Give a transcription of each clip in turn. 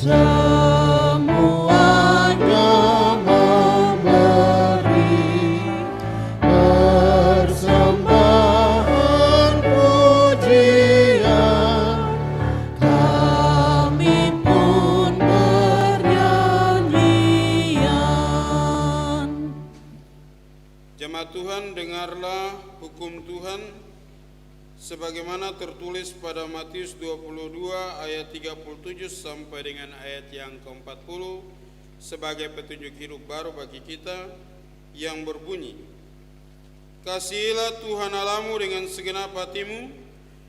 semuanya memberi persembahan pujian, kami pun bernyanyian. Jemaat Tuhan, dengarlah hukum Tuhan sebagaimana tertulis pada Matius 22 ayat 37 sampai dengan ayat yang ke-40 sebagai petunjuk hidup baru bagi kita, yang berbunyi, kasihilah Tuhan Allahmu dengan segenap hatimu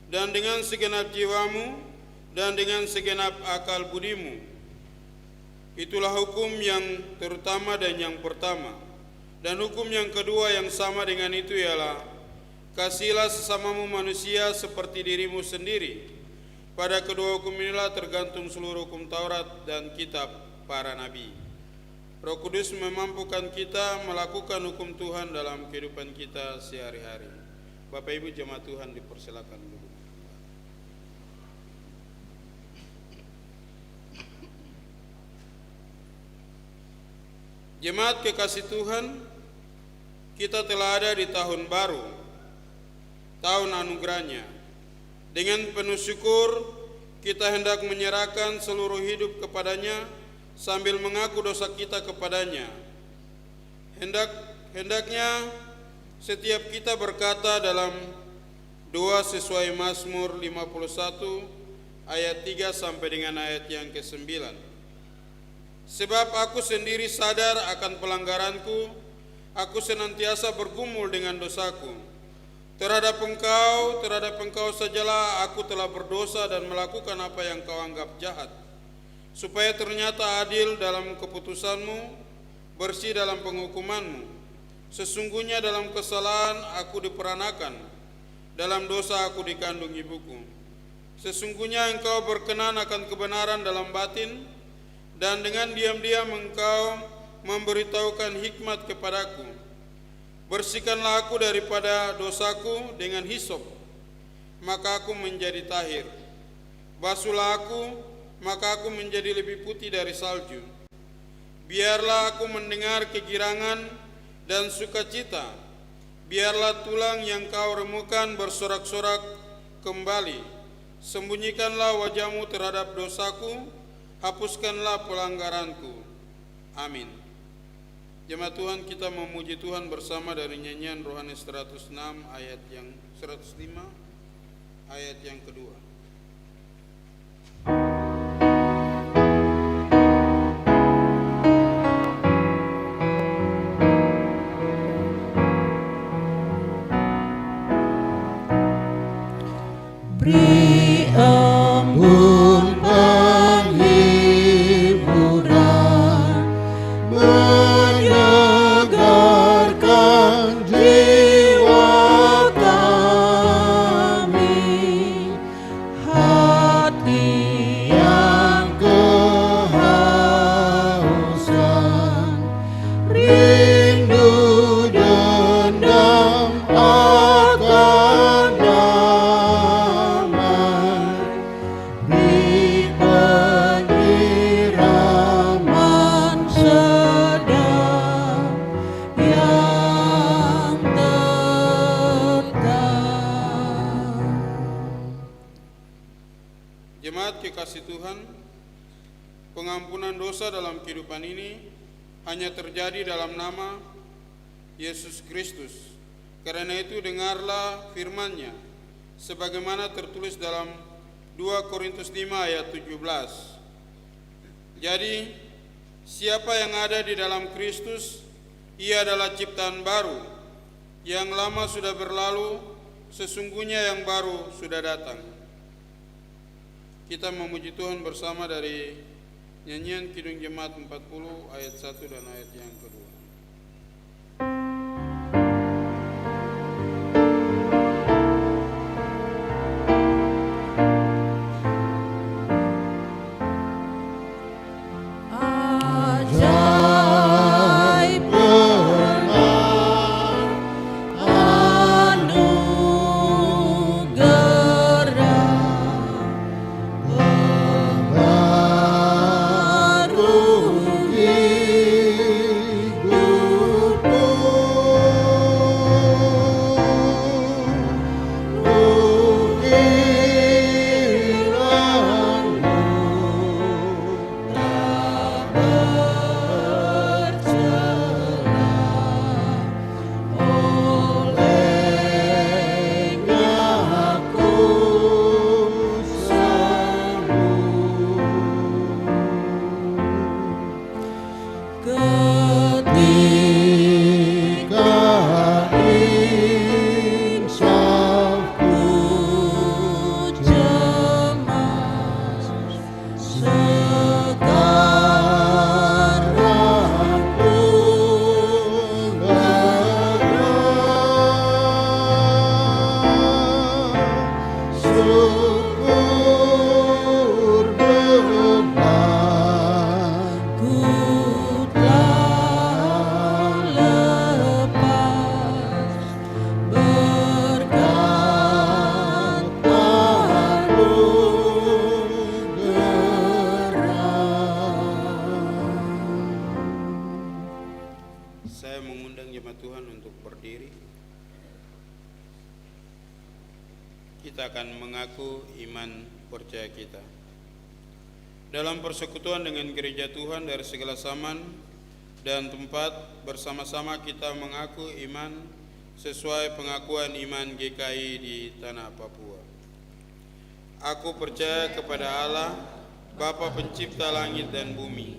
dan dengan segenap jiwamu dan dengan segenap akal budimu. Itulah hukum yang terutama dan yang pertama. Dan hukum yang kedua yang sama dengan itu ialah, kasihilah sesamamu manusia seperti dirimu sendiri. Pada kedua hukum inilah tergantung seluruh hukum Taurat dan kitab para nabi. Roh Kudus memampukan kita melakukan hukum Tuhan dalam kehidupan kita sehari-hari. Bapak Ibu jemaat Tuhan dipersilakan dulu. Jemaat kekasih Tuhan, kita telah ada di tahun baru, tahun anugerahnya. Dengan penuh syukur, kita hendak menyerahkan seluruh hidup kepadanya sambil mengaku dosa kita kepadanya. Hendaknya setiap kita berkata dalam doa sesuai Mazmur 51 ayat 3 sampai dengan ayat yang ke-9. Sebab aku sendiri sadar akan pelanggaranku, aku senantiasa bergumul dengan dosaku. Terhadap engkau sajalah aku telah berdosa dan melakukan apa yang kau anggap jahat. Supaya ternyata adil dalam keputusanmu, bersih dalam penghukumanmu. Sesungguhnya dalam kesalahan aku diperanakan, dalam dosa aku dikandung ibuku. Sesungguhnya engkau berkenan akan kebenaran dalam batin, dan dengan diam-diam engkau memberitahukan hikmat kepadaku. Bersihkanlah aku daripada dosaku dengan hisop, maka aku menjadi tahir. Basuhlah aku, maka aku menjadi lebih putih dari salju. Biarlah aku mendengar kegirangan dan sukacita. Biarlah tulang yang kau remukan bersorak-sorak kembali. Sembunyikanlah wajahmu terhadap dosaku, hapuskanlah pelanggaranku. Amin. Jemaat Tuhan, kita memuji Tuhan bersama dari nyanyian Rohani 106 ayat yang 105 ayat yang kedua. Beri embun penghiburan, menyegarkan jiwa kami, hati yang kehausan, rindu dendam akan damai, beri penyiraman sedap yang tetap. Jemaat kekasih Tuhan, pengampunan dosa dalam kehidupan ini hanya terjadi dalam nama Yesus Kristus. Karena itu dengarlah firman-Nya sebagaimana tertulis dalam 2 Korintus 5 ayat 17. Jadi siapa yang ada di dalam Kristus, ia adalah ciptaan baru. Yang lama sudah berlalu, sesungguhnya yang baru sudah datang. Kita memuji Tuhan bersama dari nyanyian Kidung Jemaat 40 ayat 1 dan ayat yang kedua. Ajaib benar anugerah, Saya mengundang jemaat Tuhan untuk berdiri. Kita akan mengaku iman percaya kita. Dalam persekutuan dengan gereja Tuhan dari segala zaman dan tempat, bersama-sama kita mengaku iman sesuai pengakuan iman GKI di tanah Papua. Aku percaya kepada Allah, Bapa pencipta langit dan bumi,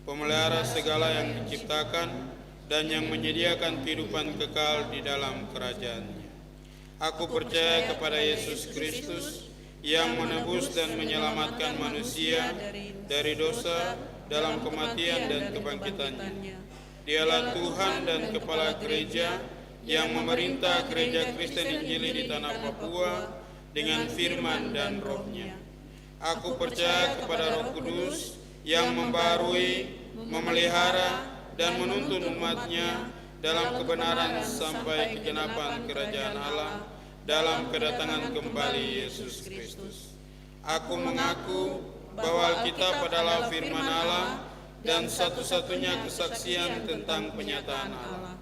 pemelihara segala yang diciptakan dan yang menyediakan kehidupan kekal di dalam kerajaan-Nya. Aku percaya kepada Yesus Kristus yang menebus dan menyelamatkan manusia dari dosa dalam kematian dan kebangkitannya. Dialah Tuhan dan Kepala Gereja yang memerintah Gereja Kristen Injili di tanah Papua dengan firman dan roh-Nya. Aku percaya kepada Roh Kudus yang membarui, memelihara, dan menuntun umat-Nya dalam kebenaran sampai kegenapan kerajaan Allah dalam kedatangan kembali Yesus Kristus. Aku mengaku bahwa Alkitab adalah firman Allah dan satu-satunya kesaksian tentang penyataan Allah.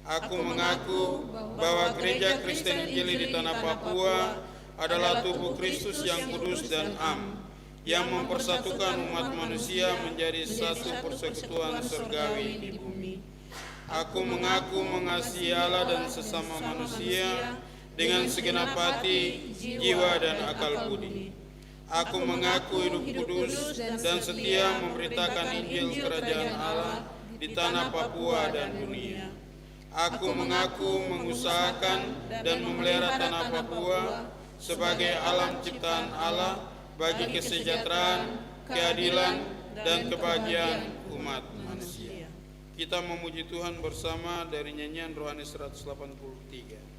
Aku mengaku bahwa Gereja Kristen Injili di tanah Papua adalah tubuh Kristus yang kudus dan am, yang mempersatukan umat manusia menjadi satu persekutuan surgawi di bumi. Aku mengaku mengasihi Allah dan sesama manusia dengan segenap hati, jiwa, dan akal budi. Aku mengaku hidup kudus dan setia memberitakan Injil Kerajaan Allah di tanah Papua dan dunia. Aku mengaku mengusahakan dan memelihara tanah Papua sebagai alam ciptaan Allah bagi kesejahteraan, keadilan, dan kebahagiaan umat manusia. Kita memuji Tuhan bersama dari nyanyian rohani 183.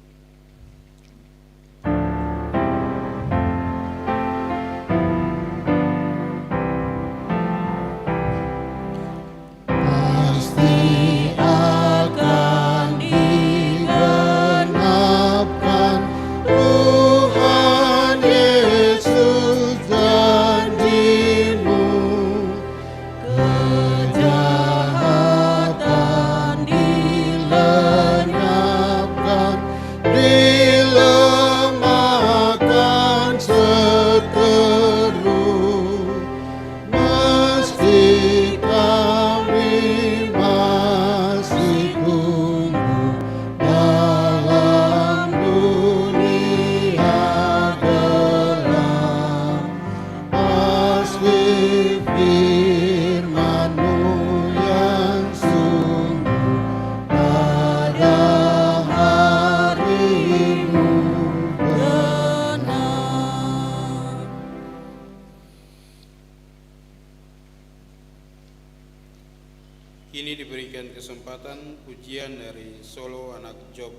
Kini diberikan kesempatan pujian dari Solo Anak Job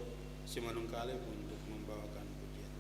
Simanungkalip untuk membawakan pujian.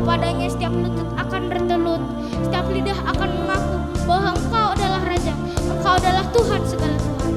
kepadanya setiap lutut akan bertelut, setiap lidah akan mengaku bahwa Engkau adalah Raja, Engkau adalah Tuhan segala Tuhan.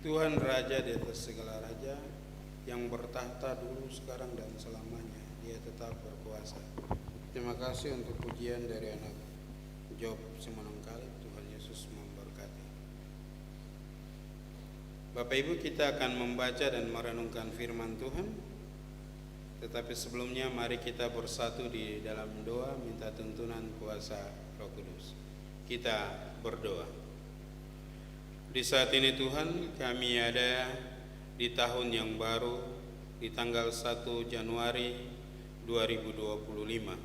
Tuhan Raja di atas segala raja, yang bertahta dulu, sekarang, dan selamanya. Dia tetap berkuasa. Terima kasih untuk pujian dari anak Job Simanungkalit. Tuhan Yesus memberkati. Bapak Ibu, kita akan membaca dan merenungkan firman Tuhan. Tetapi sebelumnya mari kita bersatu di dalam doa minta tuntunan kuasa Roh Kudus. Kita berdoa. Di saat ini Tuhan, kami ada di tahun yang baru, di tanggal 1 Januari 2025.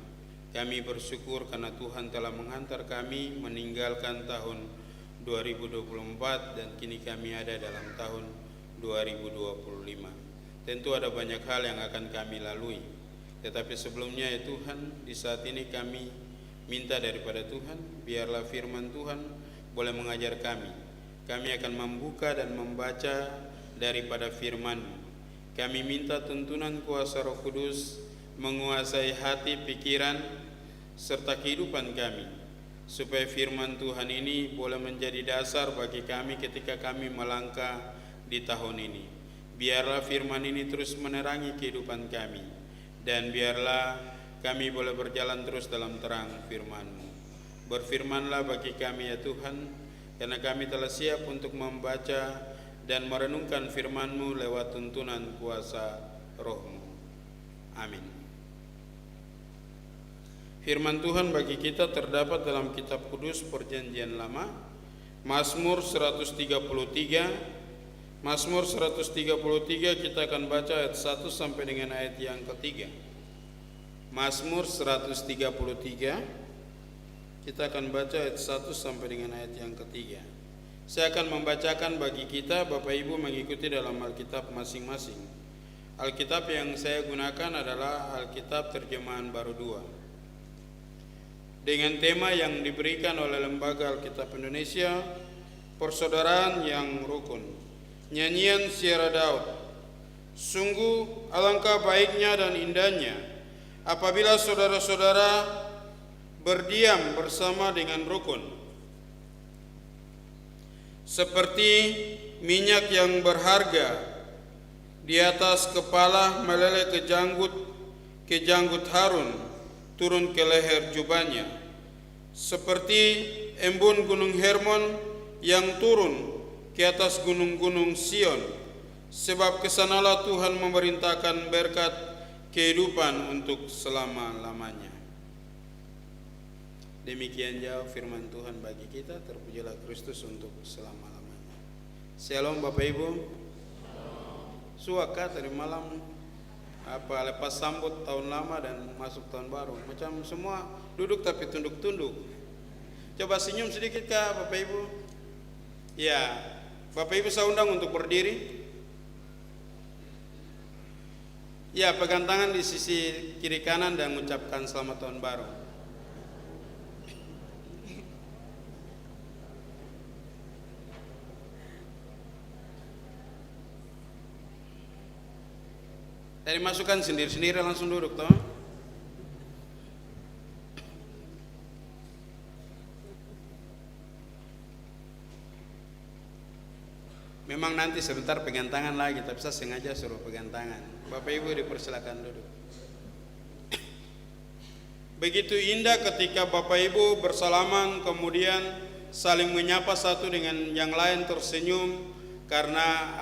Kami bersyukur karena Tuhan telah menghantar kami meninggalkan tahun 2024 dan kini kami ada dalam tahun 2025. Tentu ada banyak hal yang akan kami lalui. Tetapi sebelumnya ya Tuhan, di saat ini kami minta daripada Tuhan, biarlah firman Tuhan boleh mengajar kami. Kami akan membuka dan membaca daripada firman-Mu. Kami minta tuntunan kuasa Roh Kudus menguasai hati, pikiran, serta kehidupan kami, supaya firman Tuhan ini boleh menjadi dasar bagi kami ketika kami melangkah di tahun ini. Biarlah firman ini terus menerangi kehidupan kami, dan biarlah kami boleh berjalan terus dalam terang firman-Mu. Berfirmanlah bagi kami ya Tuhan, karena kami telah siap untuk membaca dan merenungkan firman-Mu lewat tuntunan kuasa Roh-Mu. Amin. Firman Tuhan bagi kita terdapat dalam kitab kudus Perjanjian Lama, Mazmur 133. Mazmur 133 kita akan baca ayat 1 sampai dengan ayat yang ketiga. Mazmur 133 kita akan baca ayat 1 sampai dengan ayat yang ketiga. Saya akan membacakan bagi kita, Bapak Ibu mengikuti dalam Alkitab masing-masing. Alkitab yang saya gunakan adalah Alkitab Terjemahan Baru 2. Dengan tema yang diberikan oleh Lembaga Alkitab Indonesia, Persaudaraan yang Rukun. Nyanyian Syiar Daud. Sungguh alangkah baiknya dan indahnya apabila saudara-saudara berdiam bersama dengan rukun, seperti minyak yang berharga di atas kepala meleleh ke janggut Harun turun ke leher jubahnya, seperti embun gunung Hermon yang turun ke atas gunung-gunung Sion, sebab kesanalah Tuhan memerintahkan berkat kehidupan untuk selama-lamanya. Demikian jauh firman Tuhan bagi kita. Terpujilah Kristus untuk selama-lamanya. Shalom Bapak Ibu. Suaka tadi malam lepas sambut tahun lama dan masuk tahun baru. Macam semua duduk tapi tunduk-tunduk. Coba senyum sedikit kah Bapak Ibu? Ya, Bapak Ibu saya undang untuk berdiri. Ya, pegang tangan di sisi kiri kanan dan mengucapkan selamat tahun baru. Dari masukan sendiri-sendiri langsung duduk toh. Memang nanti sebentar pegang tangan lagi, tapi saya sengaja suruh pegang tangan. Bapak Ibu dipersilakan duduk. Begitu indah ketika Bapak Ibu bersalaman kemudian saling menyapa satu dengan yang lain tersenyum karena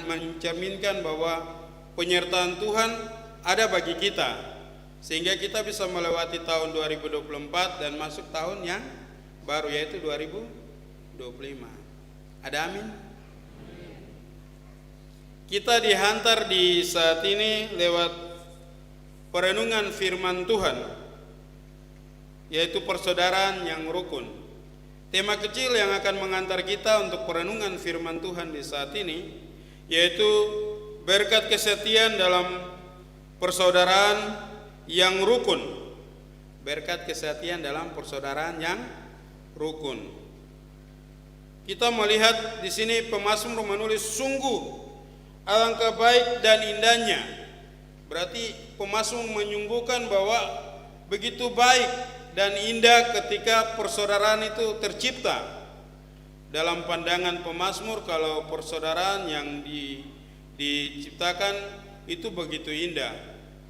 mencerminkan bahwa penyertaan Tuhan ada bagi kita sehingga kita bisa melewati tahun 2024 dan masuk tahun yang baru yaitu 2025. Ada amin? Kita dihantar di saat ini lewat perenungan firman Tuhan yaitu persaudaraan yang rukun. Tema kecil yang akan mengantar kita untuk perenungan firman Tuhan di saat ini yaitu berkat kesetiaan dalam persaudaraan yang rukun. Berkat kesetiaan dalam persaudaraan yang rukun. Kita melihat di sini pemazmur menulis sungguh alangkah baik dan indahnya. Berarti pemazmur menyungguhkan bahwa begitu baik dan indah ketika persaudaraan itu tercipta. Dalam pandangan pemazmur kalau persaudaraan yang diciptakan itu begitu indah.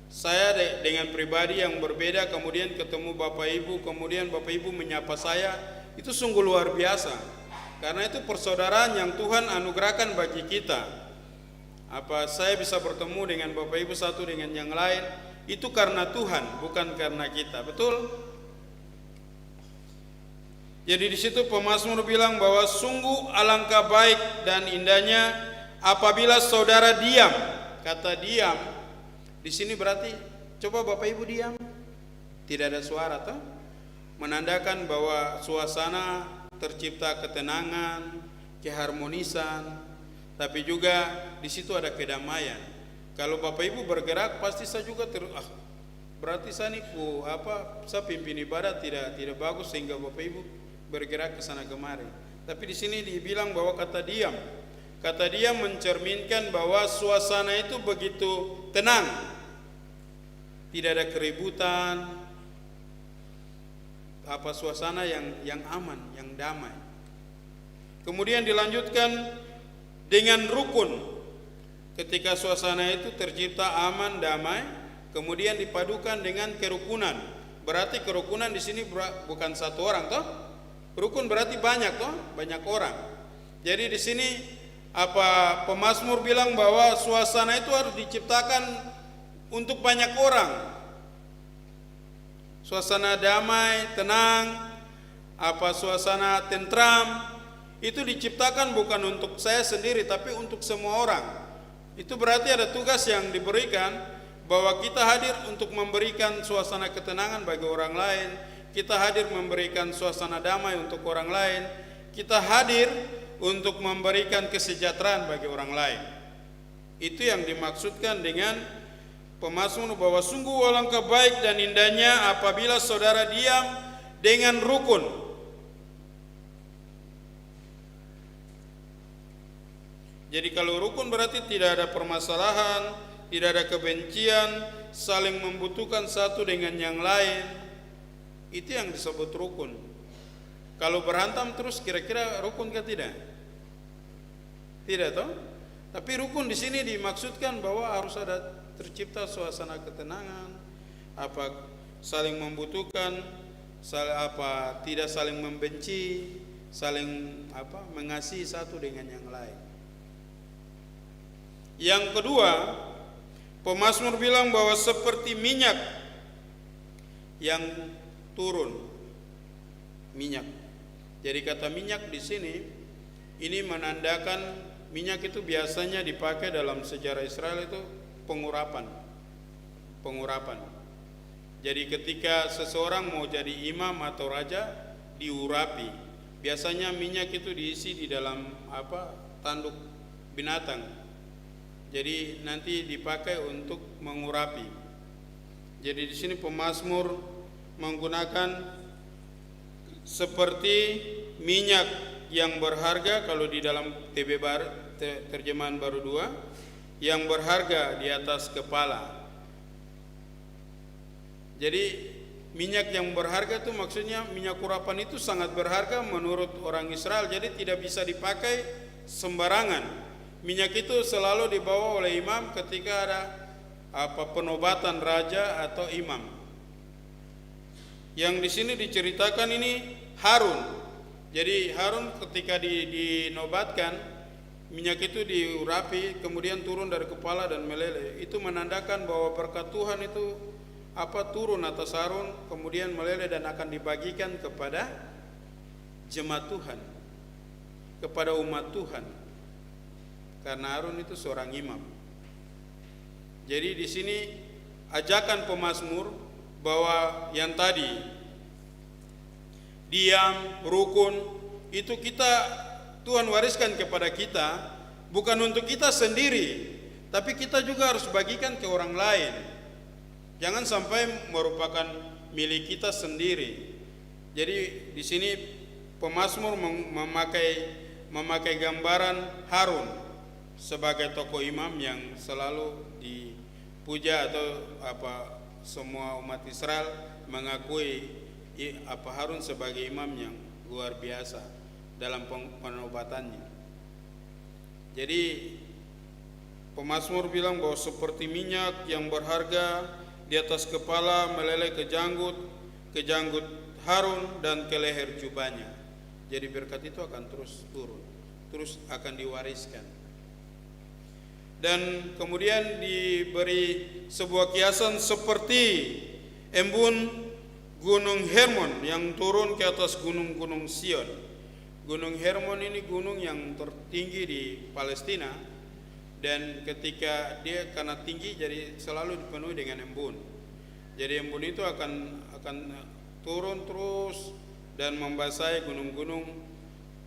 Saya dengan pribadi yang berbeda kemudian ketemu Bapak Ibu, kemudian Bapak Ibu menyapa saya, itu sungguh luar biasa. Karena itu persaudaraan yang Tuhan anugerahkan bagi kita. Saya bisa bertemu dengan Bapak Ibu satu dengan yang lain itu karena Tuhan, bukan karena kita. Betul? Jadi di situ pemazmur bilang bahwa sungguh alangkah baik dan indahnya apabila saudara diam. Kata diam di sini berarti coba Bapak Ibu diam, tidak ada suara toh, menandakan bahwa suasana tercipta ketenangan, keharmonisan, tapi juga di situ ada kedamaian. Kalau Bapak Ibu bergerak pasti saya juga berarti saya saya pimpin ibadah tidak bagus sehingga Bapak Ibu bergerak ke sana kemari. Tapi di sini dibilang bahwa kata diam. Kata dia mencerminkan bahwa suasana itu begitu tenang. Tidak ada keributan. Suasana yang aman, yang damai. Kemudian dilanjutkan dengan rukun. Ketika suasana itu tercipta aman, damai, kemudian dipadukan dengan kerukunan. Berarti kerukunan di sini bukan satu orang toh? Rukun berarti banyak toh? Banyak orang. Jadi di sini pemazmur bilang bahwa suasana itu harus diciptakan untuk banyak orang. Suasana damai, tenang, suasana tentram itu diciptakan bukan untuk saya sendiri tapi untuk semua orang. Itu berarti ada tugas yang diberikan bahwa kita hadir untuk memberikan suasana ketenangan bagi orang lain, kita hadir memberikan suasana damai untuk orang lain, kita hadir untuk memberikan kesejahteraan bagi orang lain. Itu yang dimaksudkan dengan pemazmur bahwa sungguh alangkah baik dan indahnya apabila saudara diam dengan rukun. Jadi kalau rukun berarti tidak ada permasalahan, tidak ada kebencian, saling membutuhkan satu dengan yang lain. Itu yang disebut rukun. Kalau berhantam terus kira-kira rukun ke tidak? Tidak toh? Tapi rukun di sini dimaksudkan bahwa harus ada tercipta suasana ketenangan, saling membutuhkan, tidak saling membenci, saling mengasihi satu dengan yang lain. Yang kedua, pemazmur bilang bahwa seperti minyak yang turun. minyak. Jadi kata minyak di sini ini menandakan minyak itu biasanya dipakai dalam sejarah Israel itu pengurapan. Jadi ketika seseorang mau jadi imam atau raja diurapi. Biasanya minyak itu diisi di dalam tanduk binatang. Jadi nanti dipakai untuk mengurapi. Jadi di sini pemazmur menggunakan seperti minyak yang berharga, kalau di dalam terjemahan baru 2, yang berharga di atas kepala. Jadi minyak yang berharga itu maksudnya minyak urapan itu sangat berharga menurut orang Israel, jadi tidak bisa dipakai sembarangan. Minyak itu selalu dibawa oleh imam ketika ada penobatan raja atau imam. Yang di sini diceritakan ini Harun. Jadi Harun ketika dinobatkan, minyak itu diurapi kemudian turun dari kepala dan meleleh. Itu menandakan bahwa berkat Tuhan itu turun atas Harun, kemudian meleleh dan akan dibagikan kepada jemaat Tuhan, kepada umat Tuhan. Karena Harun itu seorang imam. Jadi di sini ajakan pemazmur bahwa yang tadi diam, rukun itu Tuhan wariskan kepada kita, bukan untuk kita sendiri, tapi kita juga harus bagikan ke orang lain. Jangan sampai merupakan milik kita sendiri. Jadi di sini pemazmur memakai gambaran Harun sebagai tokoh imam yang selalu dipuja, atau semua umat Israel mengakui Harun sebagai imam yang luar biasa dalam penobatannya. Jadi pemazmur bilang bahwa seperti minyak yang berharga di atas kepala meleleh ke janggut Harun dan ke leher jubahnya. Jadi berkat itu akan terus turun, terus akan diwariskan. Dan kemudian diberi sebuah kiasan seperti embun gunung Hermon yang turun ke atas gunung-gunung Sion. Gunung Hermon ini gunung yang tertinggi di Palestina, dan ketika dia karena tinggi jadi selalu dipenuhi dengan embun. Jadi embun itu akan turun terus dan membasahi gunung-gunung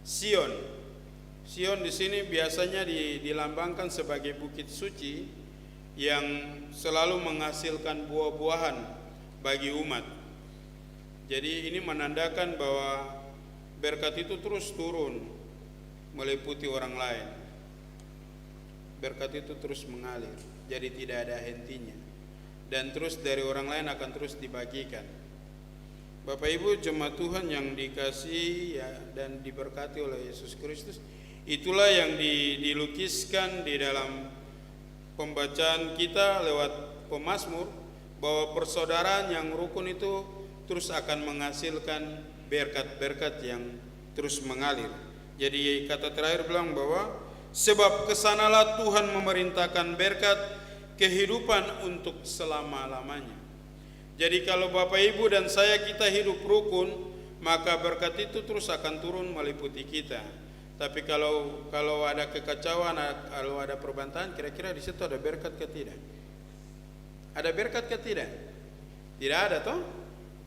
Sion. Sion di sini biasanya dilambangkan sebagai bukit suci yang selalu menghasilkan buah-buahan bagi umat. Jadi ini menandakan bahwa berkat itu terus turun meliputi orang lain. Berkat itu terus mengalir, jadi tidak ada hentinya, dan terus dari orang lain akan terus dibagikan. Bapak Ibu jemaat Tuhan yang dikasihi dan diberkati oleh Yesus Kristus, itulah yang dilukiskan di dalam pembacaan kita lewat pemazmur, bahwa persaudaraan yang rukun itu terus akan menghasilkan berkat-berkat yang terus mengalir. Jadi kata terakhir bilang bahwa sebab kesanalah Tuhan memerintahkan berkat kehidupan untuk selama-lamanya. Jadi kalau Bapak Ibu dan saya kita hidup rukun, maka berkat itu terus akan turun meliputi kita. Tapi kalau ada kekacauan, kalau ada perbantahan, kira-kira di situ ada berkat ke tidak? Ada berkat ke tidak? Tidak ada toh?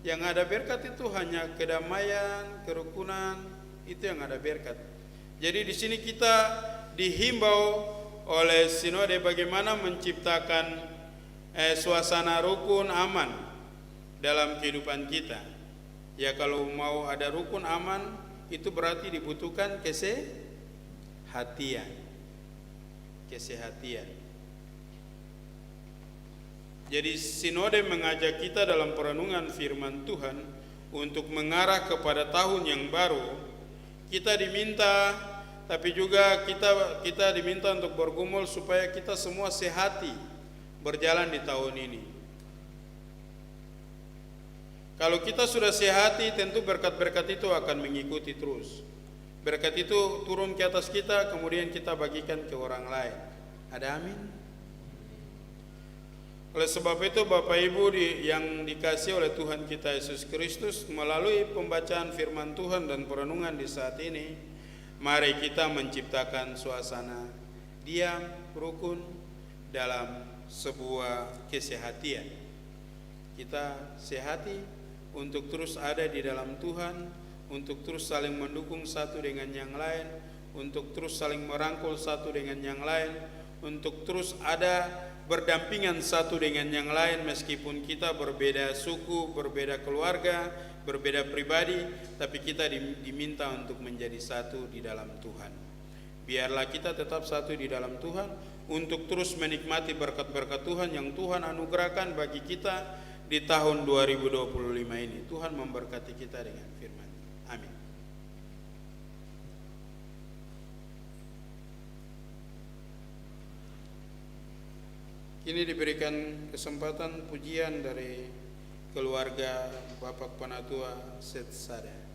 Yang ada berkat itu hanya kedamaian, kerukunan, itu yang ada berkat. Jadi di sini kita dihimbau oleh sinode bagaimana menciptakan suasana rukun aman dalam kehidupan kita. Ya kalau mau ada rukun aman itu berarti dibutuhkan kesehatian. Jadi sinode mengajak kita dalam perenungan firman Tuhan untuk mengarah kepada tahun yang baru. Kita diminta, tapi juga kita diminta untuk bergumul supaya kita semua sehati berjalan di tahun ini. Kalau kita sudah sehati, tentu berkat-berkat itu akan mengikuti terus. Berkat itu turun ke atas kita, kemudian kita bagikan ke orang lain. Ada amin? Oleh sebab itu Bapak Ibu yang dikasihi oleh Tuhan kita Yesus Kristus, melalui pembacaan firman Tuhan dan perenungan di saat ini, mari kita menciptakan suasana diam, rukun dalam sebuah kesehatian. Kita sehati untuk terus ada di dalam Tuhan, untuk terus saling mendukung satu dengan yang lain, untuk terus saling merangkul satu dengan yang lain, untuk terus ada berdampingan satu dengan yang lain meskipun kita berbeda suku, berbeda keluarga, berbeda pribadi, tapi kita diminta untuk menjadi satu di dalam Tuhan. Biarlah kita tetap satu di dalam Tuhan untuk terus menikmati berkat-berkat Tuhan yang Tuhan anugerahkan bagi kita di tahun 2025 ini. Tuhan memberkati kita dengan firman-Nya. Amin. Kini diberikan kesempatan pujian dari keluarga Bapak Penatua Setsada.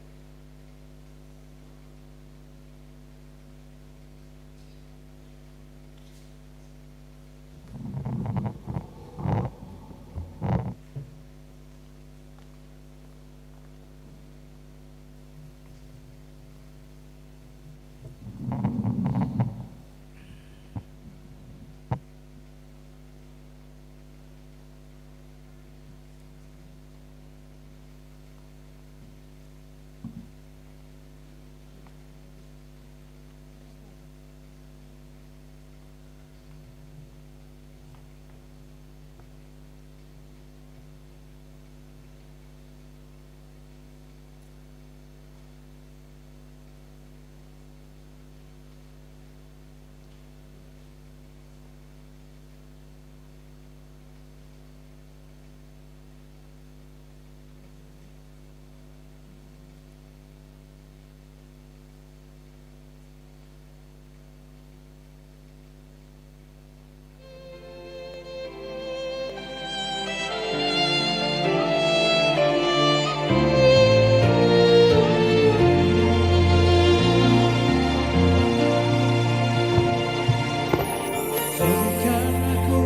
Jadikan aku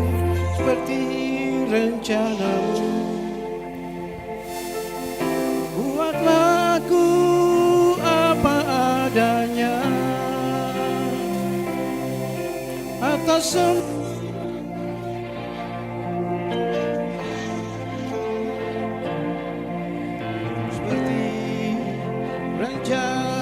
seperti rencanamu, buatlah aku apa adanya atas seperti rencanamu.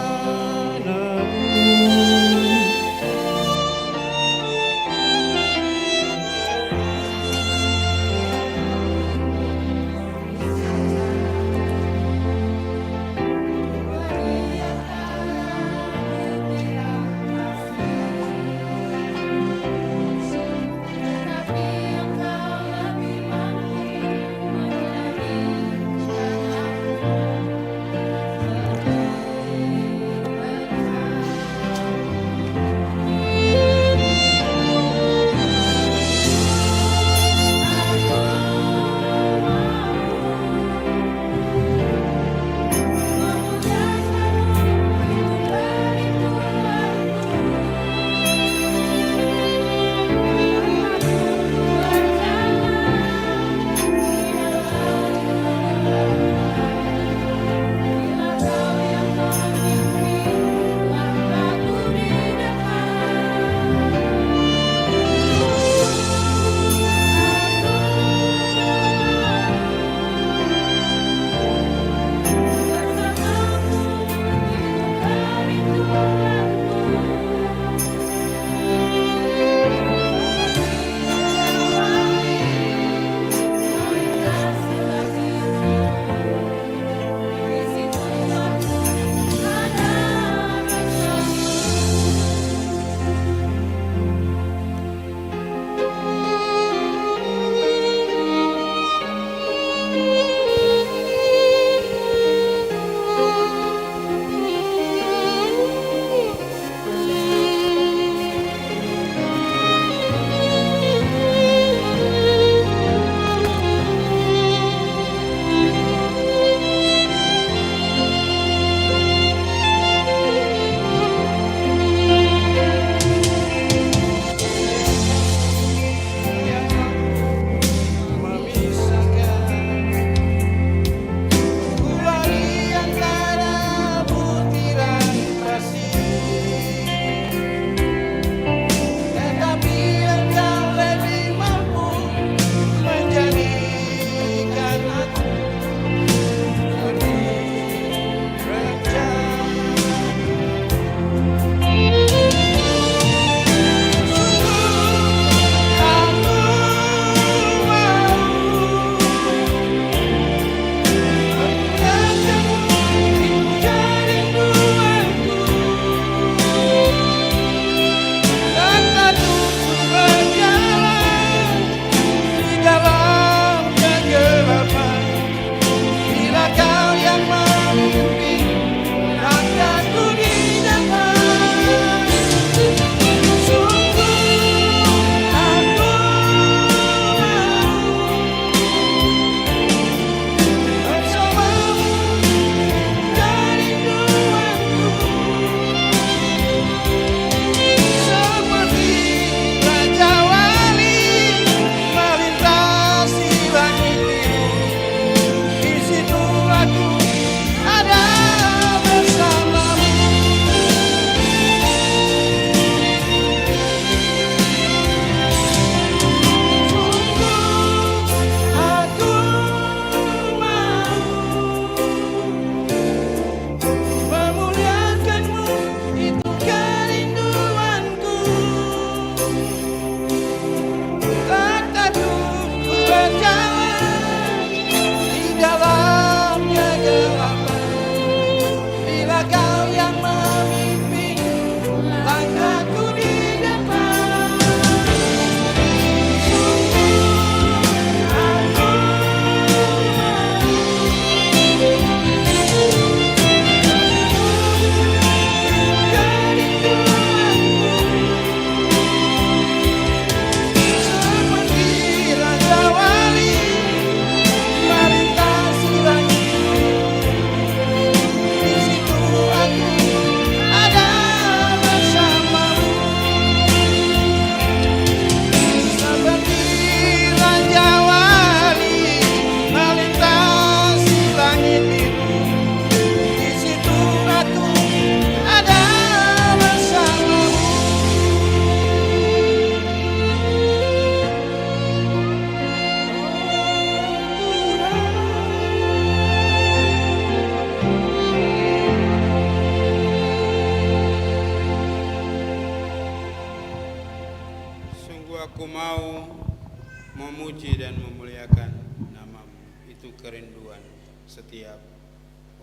memuliakan nama-Mu. Itu kerinduan setiap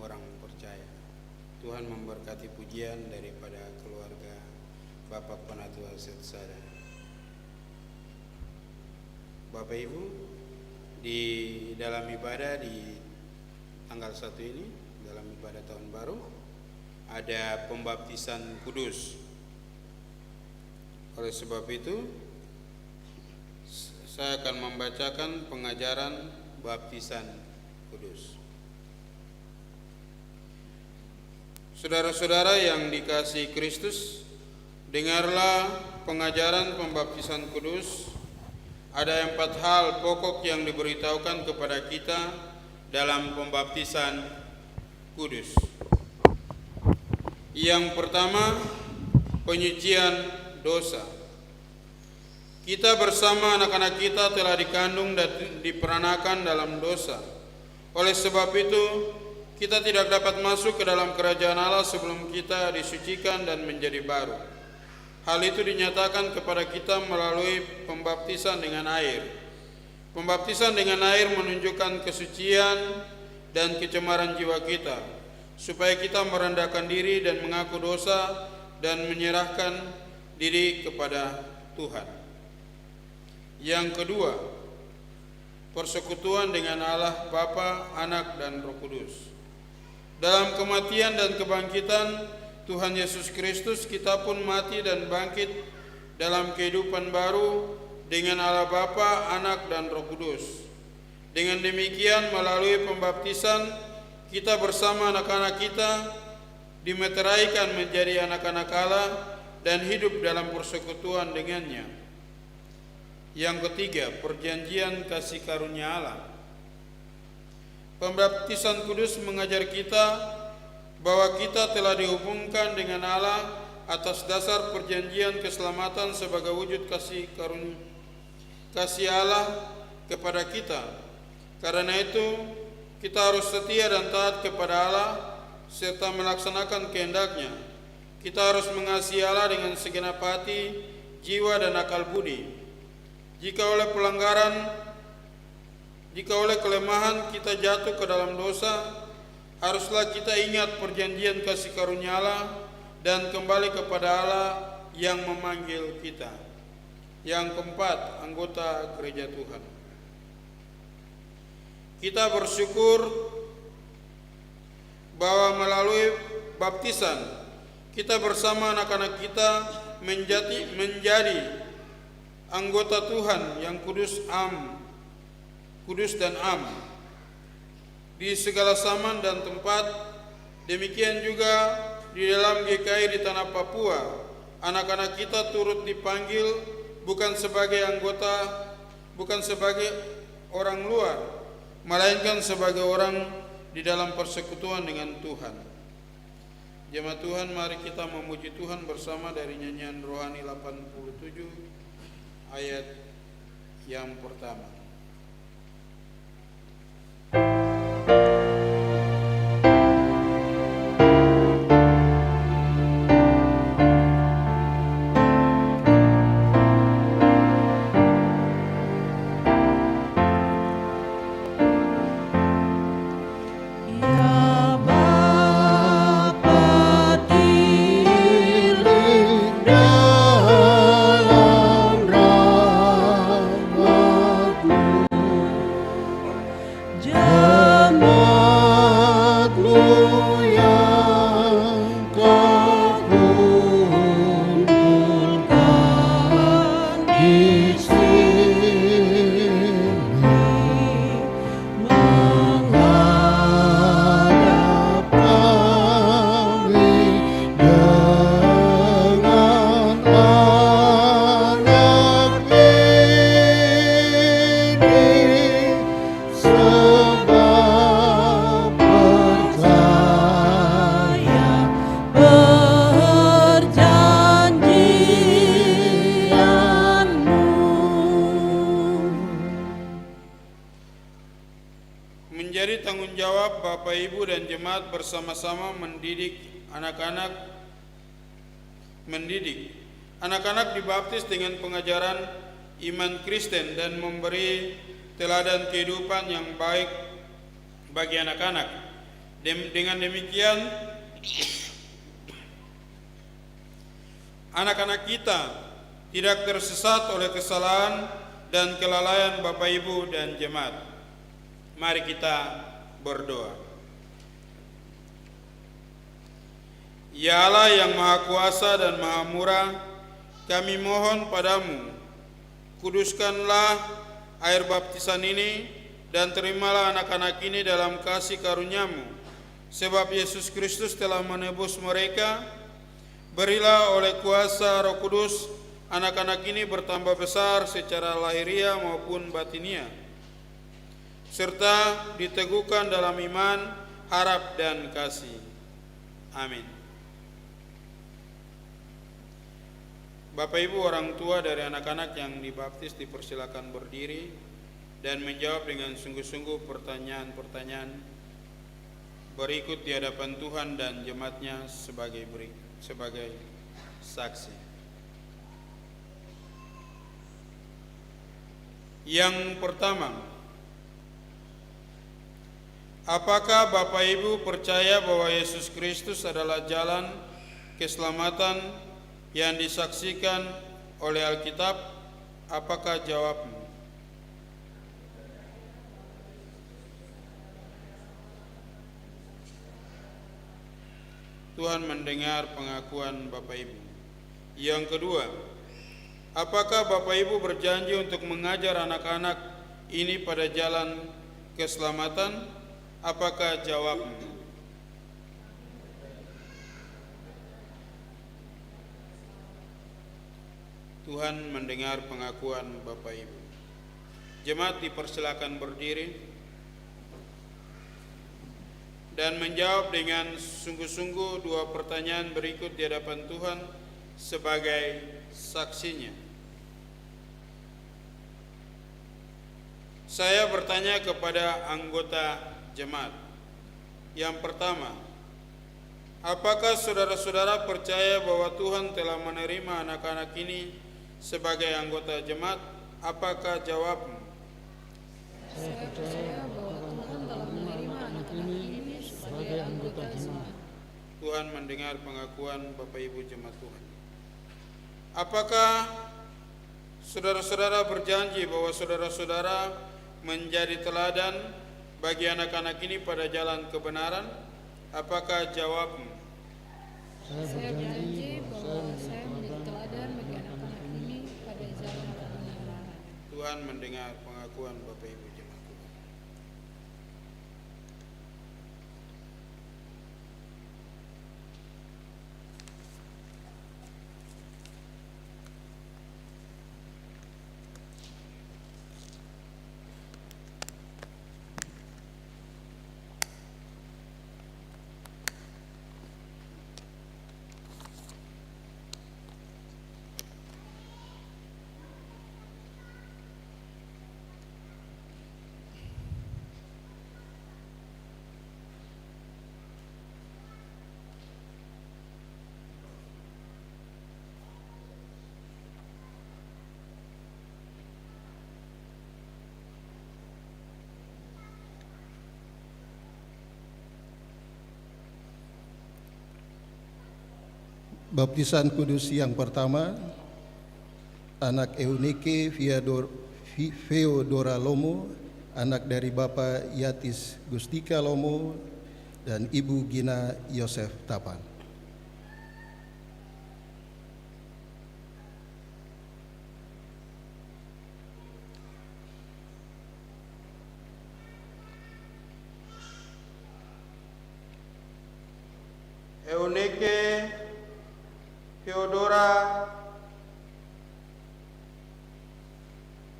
orang percaya. Tuhan memberkati pujian daripada keluarga Bapak Penatua Setsada. Bapak Ibu, di dalam ibadah di tanggal 1 ini, dalam ibadah tahun baru, ada pembaptisan kudus. Oleh sebab itu, saya akan membacakan pengajaran baptisan kudus. Saudara-saudara yang dikasihi Kristus, dengarlah pengajaran pembaptisan kudus. Ada 4 hal pokok yang diberitahukan kepada kita dalam pembaptisan kudus. Yang pertama, penyucian dosa. Kita bersama anak-anak kita telah dikandung dan diperanakan dalam dosa. Oleh sebab itu, kita tidak dapat masuk ke dalam kerajaan Allah sebelum kita disucikan dan menjadi baru. Hal itu dinyatakan kepada kita melalui pembaptisan dengan air. Pembaptisan dengan air menunjukkan kesucian dan kecemaran jiwa kita, supaya kita merendahkan diri dan mengaku dosa dan menyerahkan diri kepada Tuhan. Yang kedua, persekutuan dengan Allah Bapa, Anak, dan Roh Kudus. Dalam kematian dan kebangkitan Tuhan Yesus Kristus, kita pun mati dan bangkit dalam kehidupan baru dengan Allah Bapa, Anak, dan Roh Kudus. Dengan demikian, melalui pembaptisan, kita bersama anak-anak kita dimeteraikan menjadi anak-anak Allah dan hidup dalam persekutuan dengannya. Yang ketiga, perjanjian kasih karunia Allah. Pembaptisan kudus mengajar kita bahwa kita telah dihubungkan dengan Allah atas dasar perjanjian keselamatan sebagai wujud kasih Allah kepada kita. Karena itu, kita harus setia dan taat kepada Allah serta melaksanakan kehendak-Nya. Kita harus mengasihi Allah dengan segenap hati, jiwa, dan akal budi. Jika oleh kelemahan kita jatuh ke dalam dosa, haruslah kita ingat perjanjian kasih karunia Allah dan kembali kepada Allah yang memanggil kita. Yang keempat, anggota gereja Tuhan. Kita bersyukur bahwa melalui baptisan, kita bersama anak-anak kita menjadi anggota Tuhan yang kudus dan am di segala zaman dan tempat. Demikian juga di dalam GKI di tanah Papua, anak-anak kita turut dipanggil bukan sebagai anggota, bukan sebagai orang luar, melainkan sebagai orang di dalam persekutuan dengan Tuhan. Jemaat Tuhan, mari kita memuji Tuhan bersama dari nyanyian rohani 87 ayat yang pertama. Menjadi tanggung jawab Bapak Ibu dan jemaat bersama-sama mendidik anak-anak dibaptis dengan pengajaran iman Kristen dan memberi teladan kehidupan yang baik bagi anak-anak. Dengan demikian, anak-anak kita tidak tersesat oleh kesalahan dan kelalaian Bapak Ibu dan jemaat. Mari kita berdoa. Ya Allah yang Maha Kuasa dan Maha Murah, kami mohon padamu, kuduskanlah air baptisan ini dan terimalah anak-anak ini dalam kasih karunia-Mu. Sebab Yesus Kristus telah menebus mereka, berilah oleh kuasa Roh Kudus anak-anak ini bertambah besar secara lahiriah maupun batiniah, serta diteguhkan dalam iman, harap, dan kasih. Amin. Bapak Ibu orang tua dari anak-anak yang dibaptis dipersilakan berdiri dan menjawab dengan sungguh-sungguh pertanyaan-pertanyaan berikut di hadapan Tuhan dan jemaatnya sebagai saksi. Yang pertama, apakah Bapak Ibu percaya bahwa Yesus Kristus adalah jalan keselamatan yang disaksikan oleh Alkitab? Apakah jawabmu? Tuhan mendengar pengakuan Bapak Ibu. Yang kedua, apakah Bapak Ibu berjanji untuk mengajar anak-anak ini pada jalan keselamatan? Apakah jawabmu? Tuhan mendengar pengakuan Bapak Ibu. Jemaat dipersilakan berdiri dan menjawab dengan sungguh-sungguh dua pertanyaan berikut di hadapan Tuhan sebagai saksinya. Saya bertanya kepada anggota jemaat. Yang pertama, apakah saudara-saudara percaya bahwa Tuhan telah menerima anak-anak ini sebagai anggota jemaat? Apakah jawabmu? Saya percaya bahwa Tuhan telah menerima anak-anak ini sebagai anggota jemaat. Tuhan mendengar pengakuan Bapak Ibu jemaat Tuhan. Apakah saudara-saudara berjanji bahwa saudara-saudara menjadi teladan bagi anak-anak ini pada jalan kebenaran? Apakah jawabmu? Saya berjanji bahwa saya menjadi teladan bagi anak-anak ini pada jalan kebenaran. Tuhan mendengar pengakuan Bapak Ibu jemaat Tuhan. Baptisan kudus yang pertama, anak Eunike Feodora Lomo, anak dari Bapak Yatis Gustika Lomo dan Ibu Gina Yosef Tapan. Eunike Feodora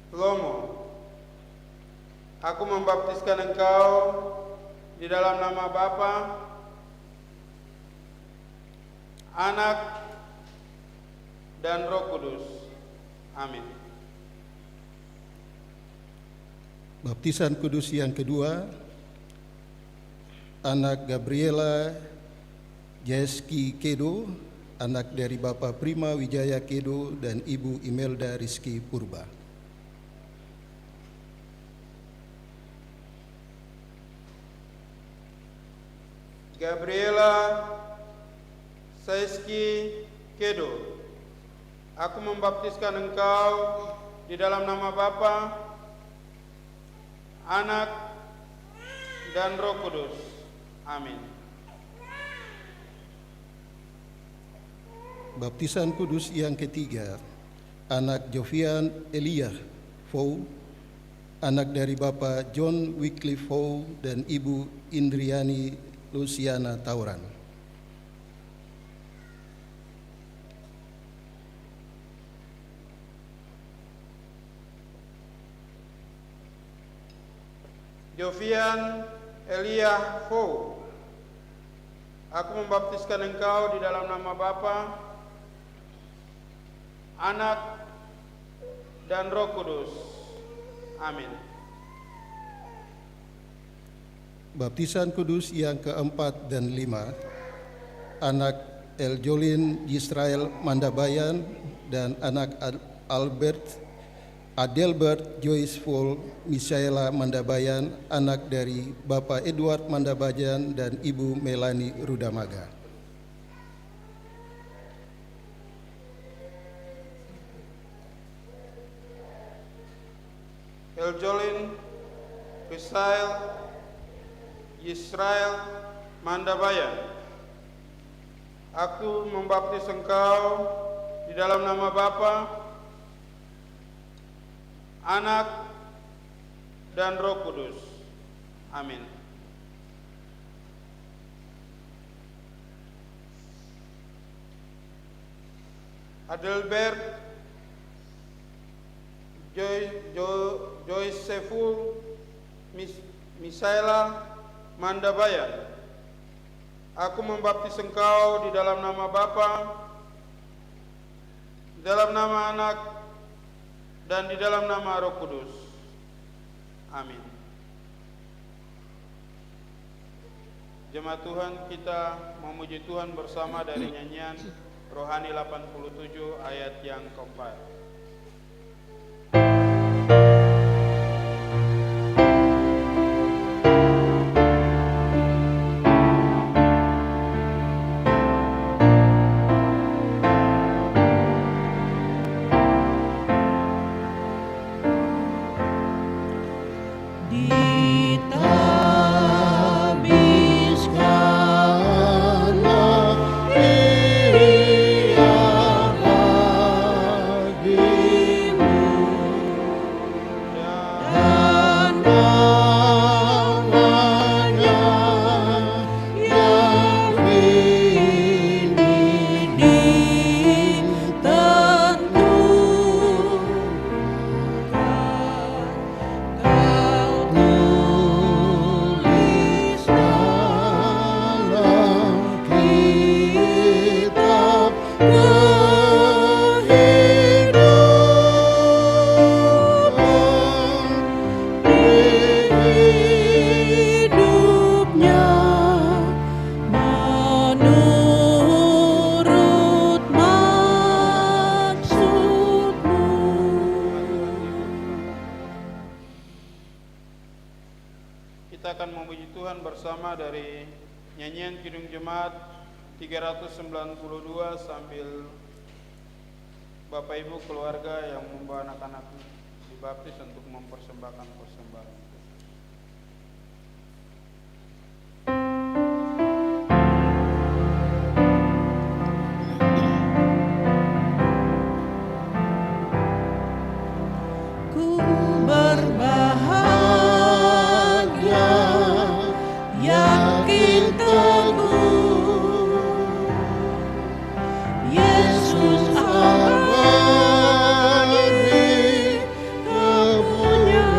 Lomo, aku membaptiskan engkau di dalam nama Bapa, Anak, dan Roh Kudus. Amin. Baptisan kudus yang kedua, anak Gabriela Jeski Kedo, anak dari Bapak Prima Wijaya Kedo dan Ibu Imelda Rizky Purba. Gabriela Saiski Kedo. Aku membaptiskan engkau di dalam nama Bapa, Anak, dan Roh Kudus. Amin. Baptisan kudus yang ketiga, anak Jovian Elia Fou, anak dari Bapak John Wycliffe Fou dan Ibu Indriani Luciana Tauran. Jovian Elia Fou, aku membaptiskan engkau di dalam nama Bapa, Anak, dan Roh Kudus. Amin. Baptisan kudus yang keempat dan lima, anak Eljolin Yisrael Mandabayan dan anak Adelbert Joyce Fol Misaela Mandabayan, anak dari Bapak Edward Mandabayan dan Ibu Melani Rudamaga. Eljolin Yisrael Mandabayan, aku membaptis engkau di dalam nama Bapa, Anak, dan Roh Kudus. Amin. Adelbert Joyceful Misaela Mandabayan, aku membaptis engkau di dalam nama Bapa, di dalam nama Anak, dan di dalam nama Roh Kudus. Amin. Jemaat Tuhan, kita memuji Tuhan bersama dari nyanyian Rohani 87 ayat yang keempat. Kita akan memuji Tuhan bersama dari nyanyian Kidung Jemaat 392 sambil Bapak Ibu keluarga yang membawa anak-anak dibaptis untuk mempersembahkan persembahan. Yesus abadi kepunyaanku.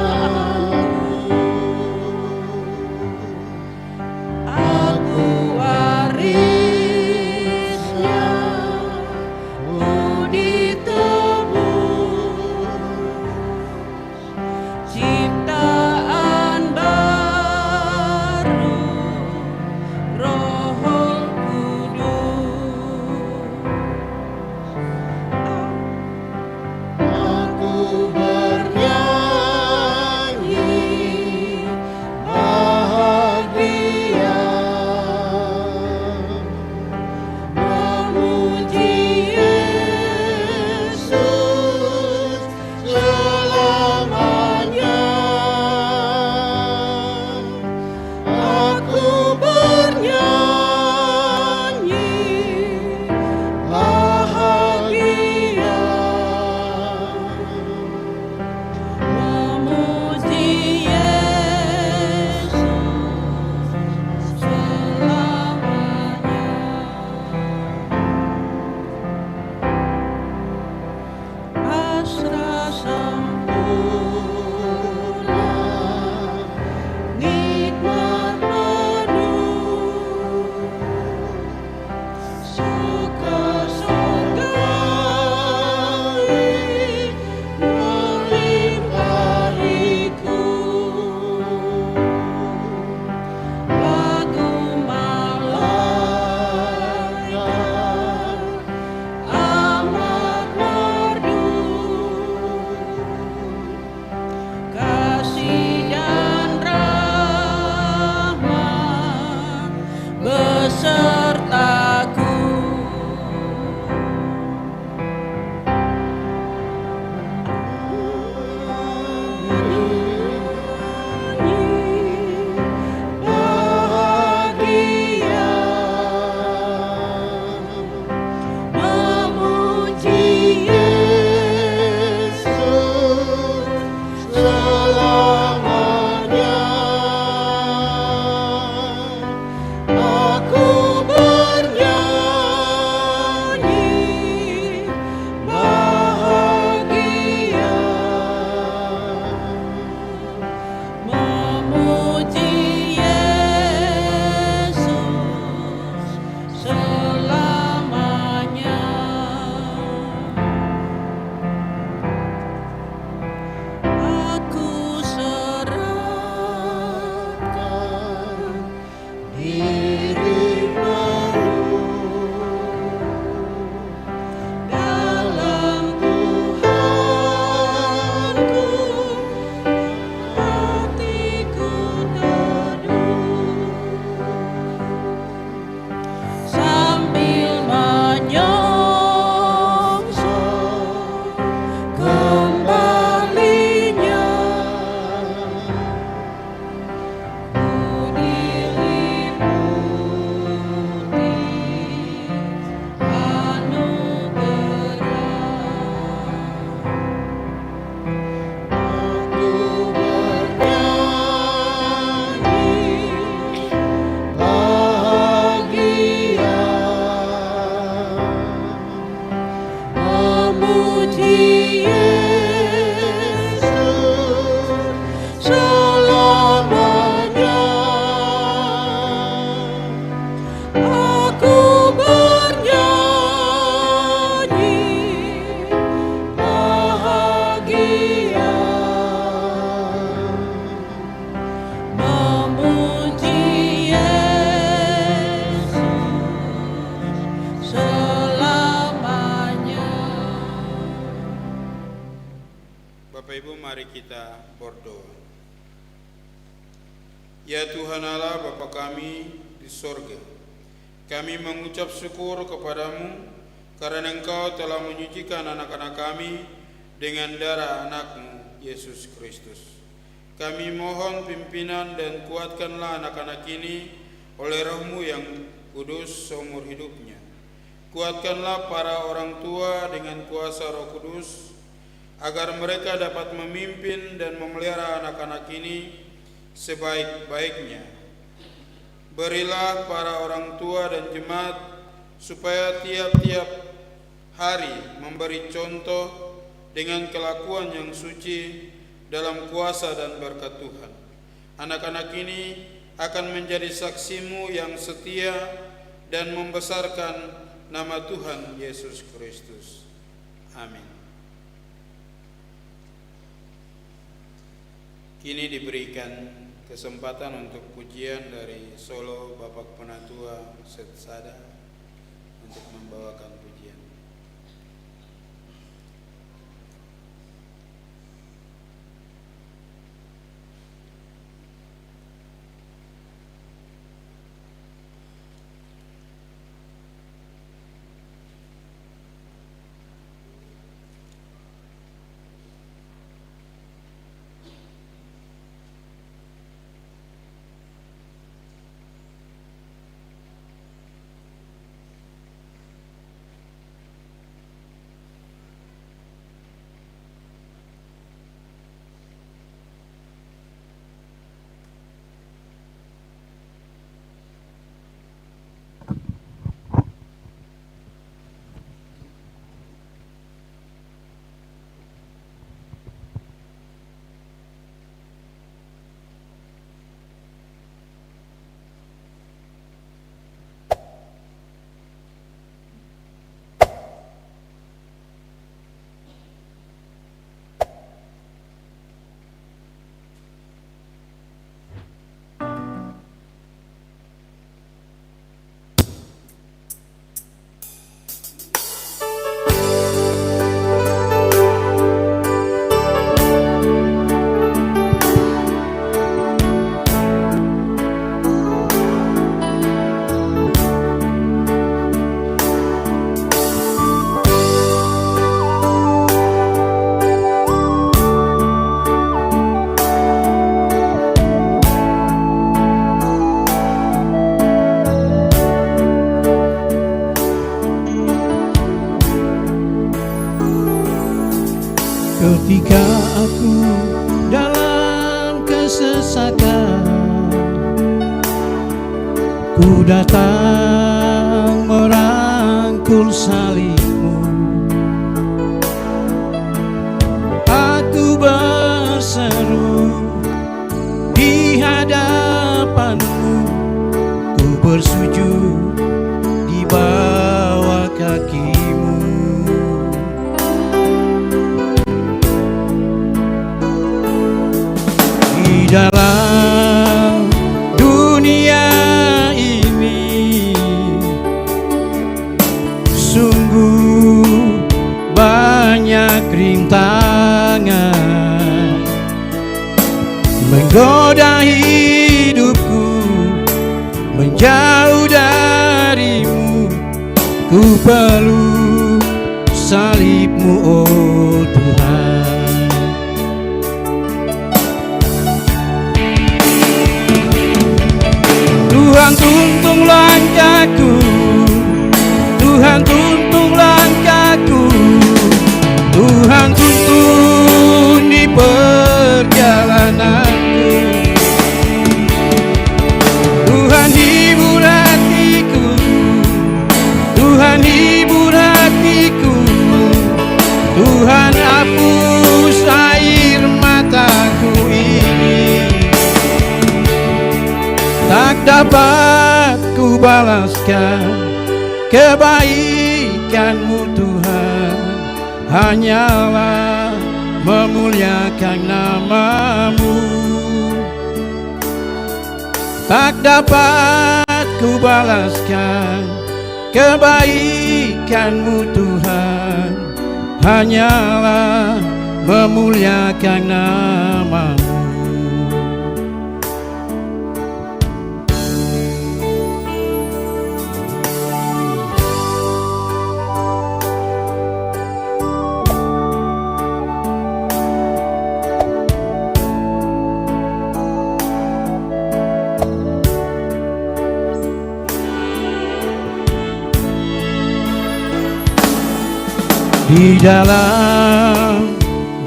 kita berdoa. Ya Tuhan Allah Bapa kami di sorga, kami mengucap syukur kepadamu karena Engkau telah menyucikan anak-anak kami dengan darah anak-Mu Yesus Kristus. Kami mohon pimpinan dan kuatkanlah anak-anak ini oleh Roh-Mu yang kudus seumur hidupnya. Kuatkanlah para orang tua dengan kuasa Roh Kudus, agar mereka dapat memimpin dan memelihara anak-anak ini sebaik-baiknya. Berilah para orang tua dan jemaat supaya tiap-tiap hari memberi contoh dengan kelakuan yang suci dalam kuasa dan berkat Tuhan. Anak-anak ini akan menjadi saksi-Mu yang setia dan membesarkan nama Tuhan Yesus Kristus. Amin. Kini diberikan kesempatan untuk pujian dari solo Bapak Penatua Setsada untuk membawakan pujian. Ketika aku dalam kesesakan, ku datang merangkul salib-Mu. Aku berseru di hadapan-Mu, ku bersujud di bawah kaki-Mu. Di dalam dunia ini sungguh banyak rintangan menggoda hidupku, menjauh dari-Mu. Ku perlu salib-Mu, oh Tuhan. Tuhan tuntun langkahku, Tuhan tuntun langkahku, Tuhan tuntun di perjalananku. Tuhan hibur hatiku, Tuhan hibur hatiku, Tuhan hapus air mataku ini. Tak dapat ku balaskan kebaikan-Mu Tuhan, hanyalah memuliakan nama-Mu. Tak dapat ku balaskan kebaikan-Mu Tuhan, hanyalah memuliakan nama-Mu. Di dalam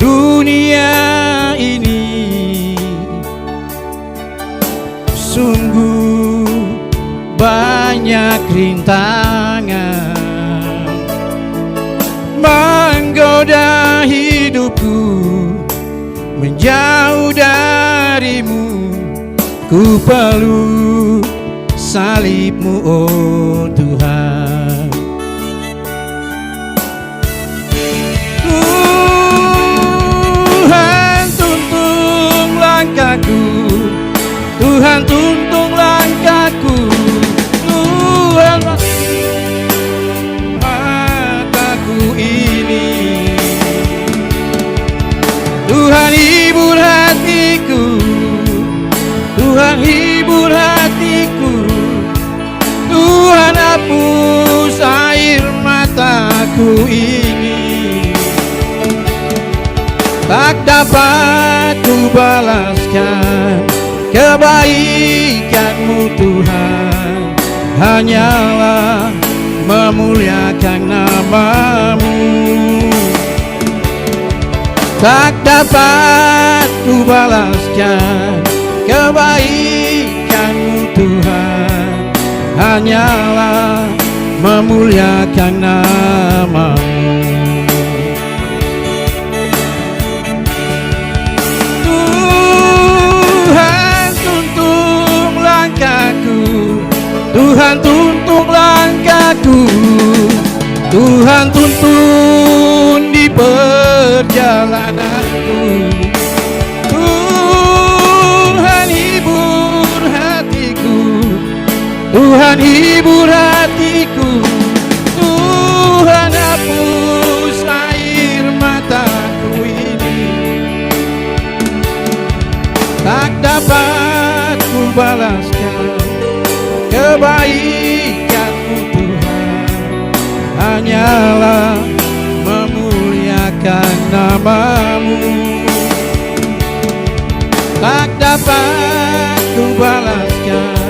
dunia ini sungguh banyak rintangan menggoda hidupku, menjauh darimu. Ku peluk salib-Mu, oh Tuhan. Tuhan tuntun langkahku, Tuhan mataku ini. Tuhan hibur hatiku, Tuhan hibur hatiku. Tuhan hapus air mataku ini. Tak dapat ku balaskan kebaikan-Mu Tuhan, hanyalah memuliakan nama-Mu. Tak dapat ku balaskan kebaikan-Mu Tuhan, hanyalah memuliakan nama-Mu. Tuhan tuntun langkahku, Tuhan tuntun di perjalananku. Tuhan hibur hatiku, Tuhan hibur hatiku. Tuhan hapus air mataku ini. Tak dapat ku balaskan kebaikan-Mu Tuhan, hanyalah memuliakan nama-Mu. Tak dapat ku balaskan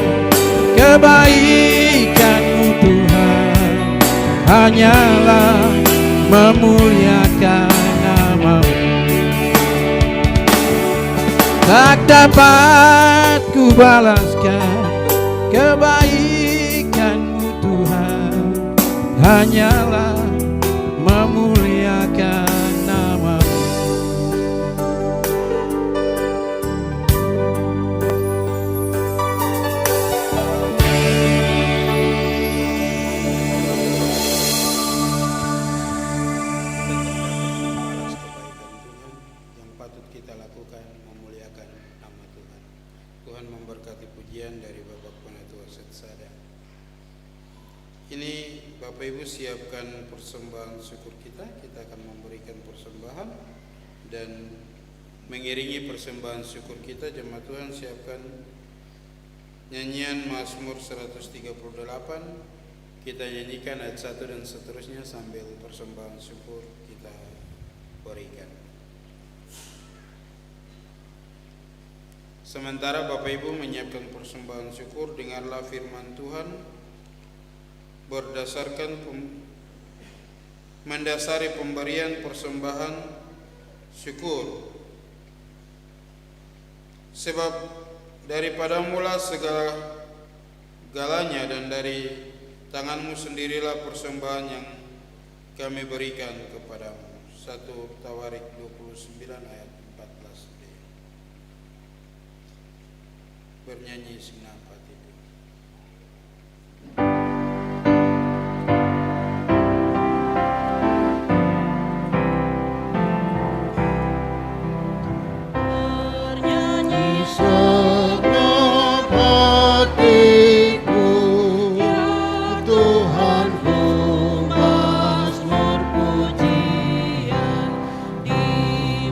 kebaikan-Mu Tuhan, hanyalah memuliakan nama-Mu. Tak dapat ku balaskan kebaikan-Mu Tuhan, hanyalah memuliakan nama-Mu. Yang patut kita lakukan memuliakan nama Tuhan. Tuhan memberkati pujian dari Bapak Penatua Setsada. Ini Bapak Ibu siapkan persembahan syukur kita. Kita akan memberikan persembahan dan mengiringi persembahan syukur kita. Jemaat Tuhan siapkan nyanyian Mazmur 138. Kita nyanyikan ayat 1 dan seterusnya sambil persembahan syukur kita berikan. Sementara Bapak Ibu menyiapkan persembahan syukur, dengarlah firman Tuhan mendasari pemberian persembahan syukur. Sebab daripada mula segala-galanya dan dari tangan-Mu sendirilah persembahan yang kami berikan kepadamu. 1 Tawarik 29 ayat 14b. Bernyanyi segenap hati. Di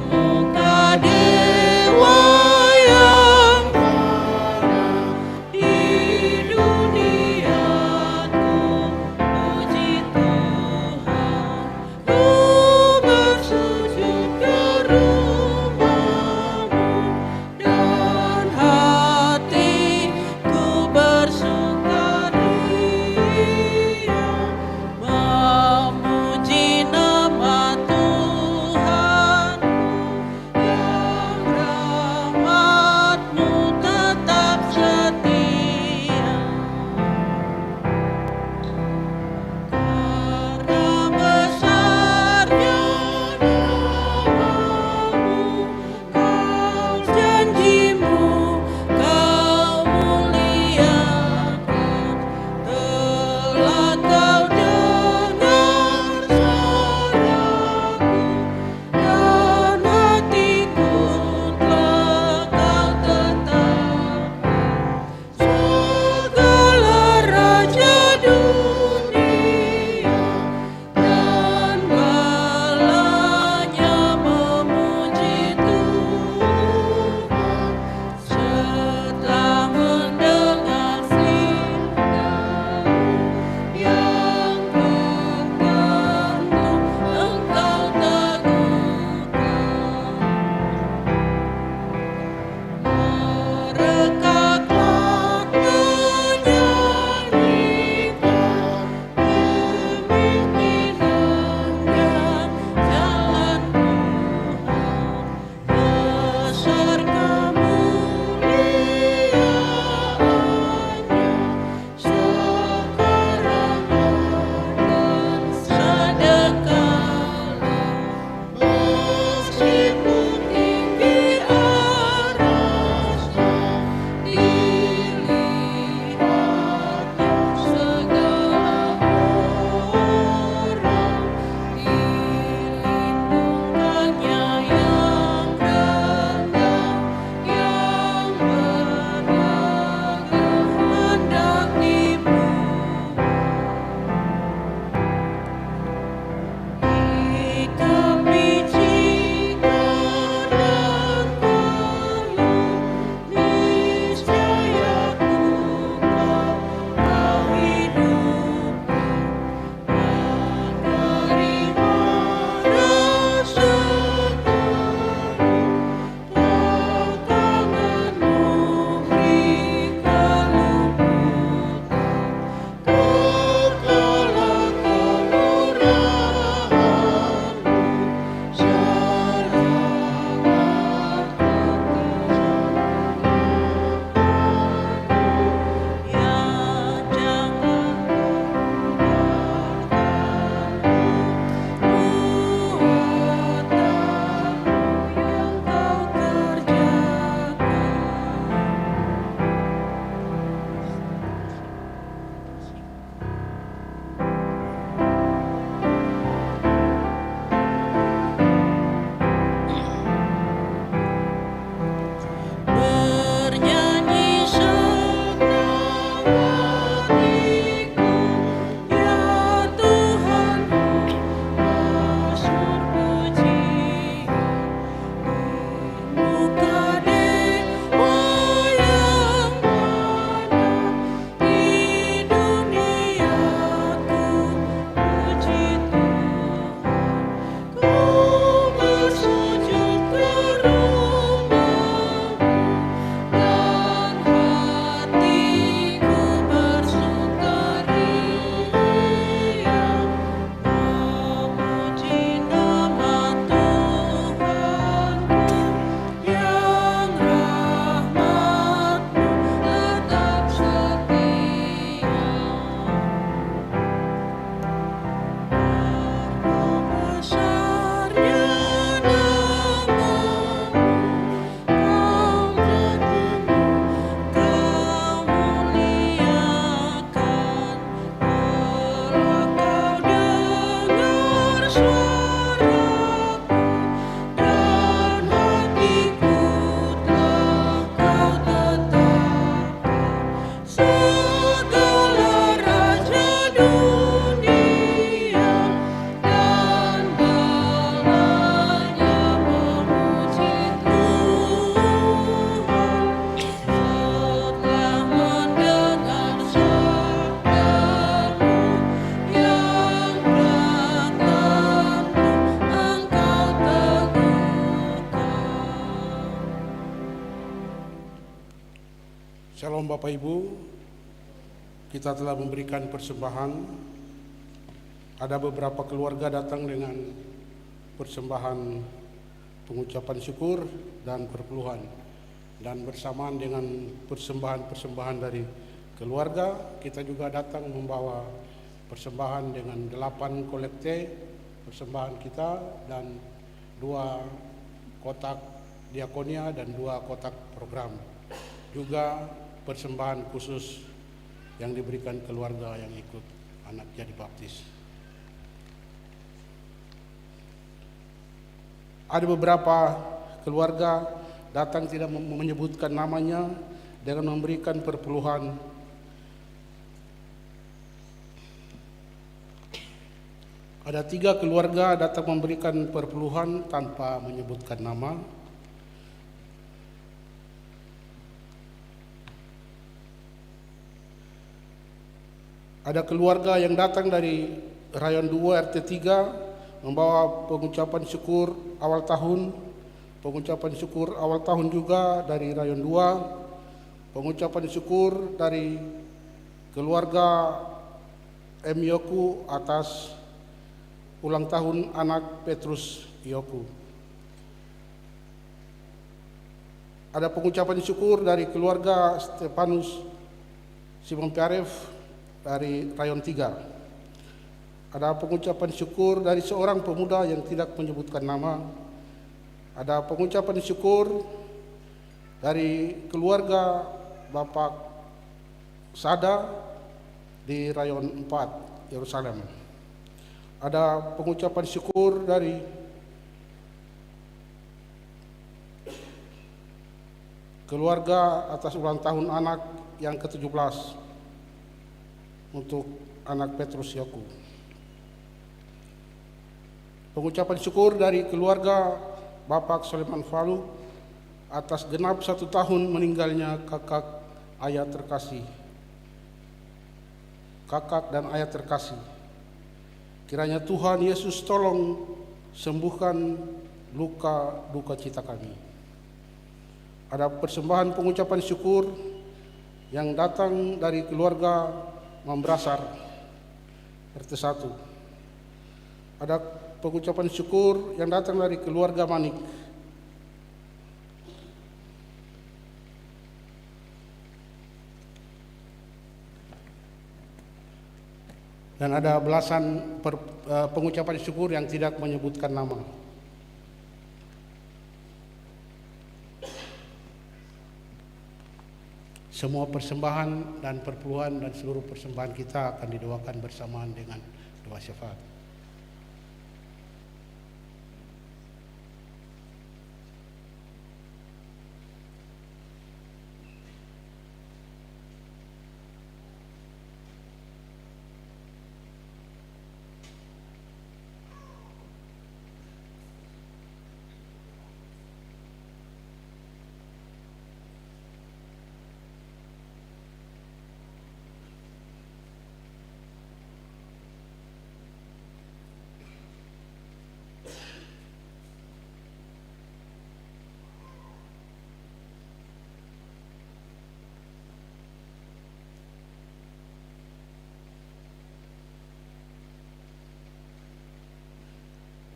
Shalom Bapak Ibu, kita telah memberikan persembahan. Ada beberapa keluarga datang dengan persembahan pengucapan syukur dan perpuluhan. Dan bersamaan dengan persembahan-persembahan dari keluarga, kita juga datang membawa persembahan dengan 8 kolekte persembahan kita dan 2 kotak diakonia dan 2 kotak program. Juga persembahan khusus yang diberikan keluarga yang ikut anak jadi baptis. Ada beberapa keluarga datang tidak menyebutkan namanya dengan memberikan perpuluhan. Ada 3 keluarga datang memberikan perpuluhan tanpa menyebutkan nama. Ada keluarga yang datang dari Rayon 2 RT 3 membawa pengucapan syukur awal tahun. Pengucapan syukur awal tahun juga dari Rayon 2. Pengucapan syukur dari keluarga M. Yoku atas ulang tahun anak Petrus Yoku. Ada pengucapan syukur dari keluarga Stefanus Simon Piaref dari Rayon 3. Ada pengucapan syukur dari seorang pemuda yang tidak menyebutkan nama. Ada pengucapan syukur dari keluarga Bapak Sada di Rayon 4, Yerusalem. Ada pengucapan syukur dari keluarga atas ulang tahun anak yang ke-17 untuk anak Petrus Yoku. Pengucapan syukur dari keluarga Bapak Soleman Falu atas genap 1 tahun meninggalnya kakak dan ayah terkasih. Kiranya Tuhan Yesus tolong sembuhkan luka duka cita kami. Ada persembahan pengucapan syukur yang datang dari keluarga Mambrasar RT 1. Ada pengucapan syukur yang datang dari keluarga Manik. Dan ada belasan pengucapan syukur yang tidak menyebutkan nama. Semua persembahan dan perpuluhan dan seluruh persembahan kita akan didoakan bersamaan dengan doa syafaat.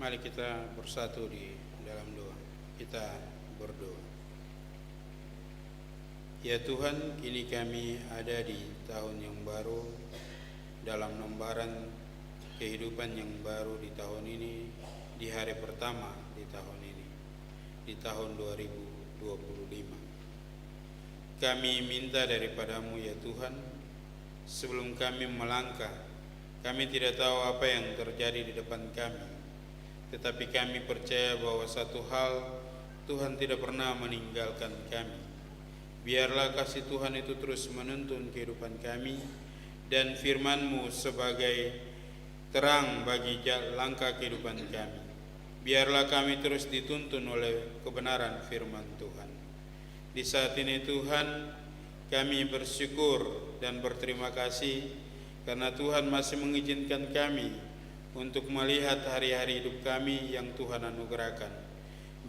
Mari kita bersatu di dalam doa. Kita berdoa. Ya Tuhan, kini kami ada di tahun yang baru, dalam lembaran kehidupan yang baru di tahun ini, di hari pertama di tahun ini, di tahun 2025. Kami minta daripadamu ya Tuhan, sebelum kami melangkah, kami tidak tahu apa yang terjadi di depan kami. Tetapi kami percaya bahwa satu hal, Tuhan tidak pernah meninggalkan kami. Biarlah kasih Tuhan itu terus menuntun kehidupan kami, dan firman-Mu sebagai terang bagi langkah kehidupan kami. Biarlah kami terus dituntun oleh kebenaran firman Tuhan. Di saat ini Tuhan, kami bersyukur dan berterima kasih karena Tuhan masih mengizinkan kami untuk melihat hari-hari hidup kami yang Tuhan anugerahkan.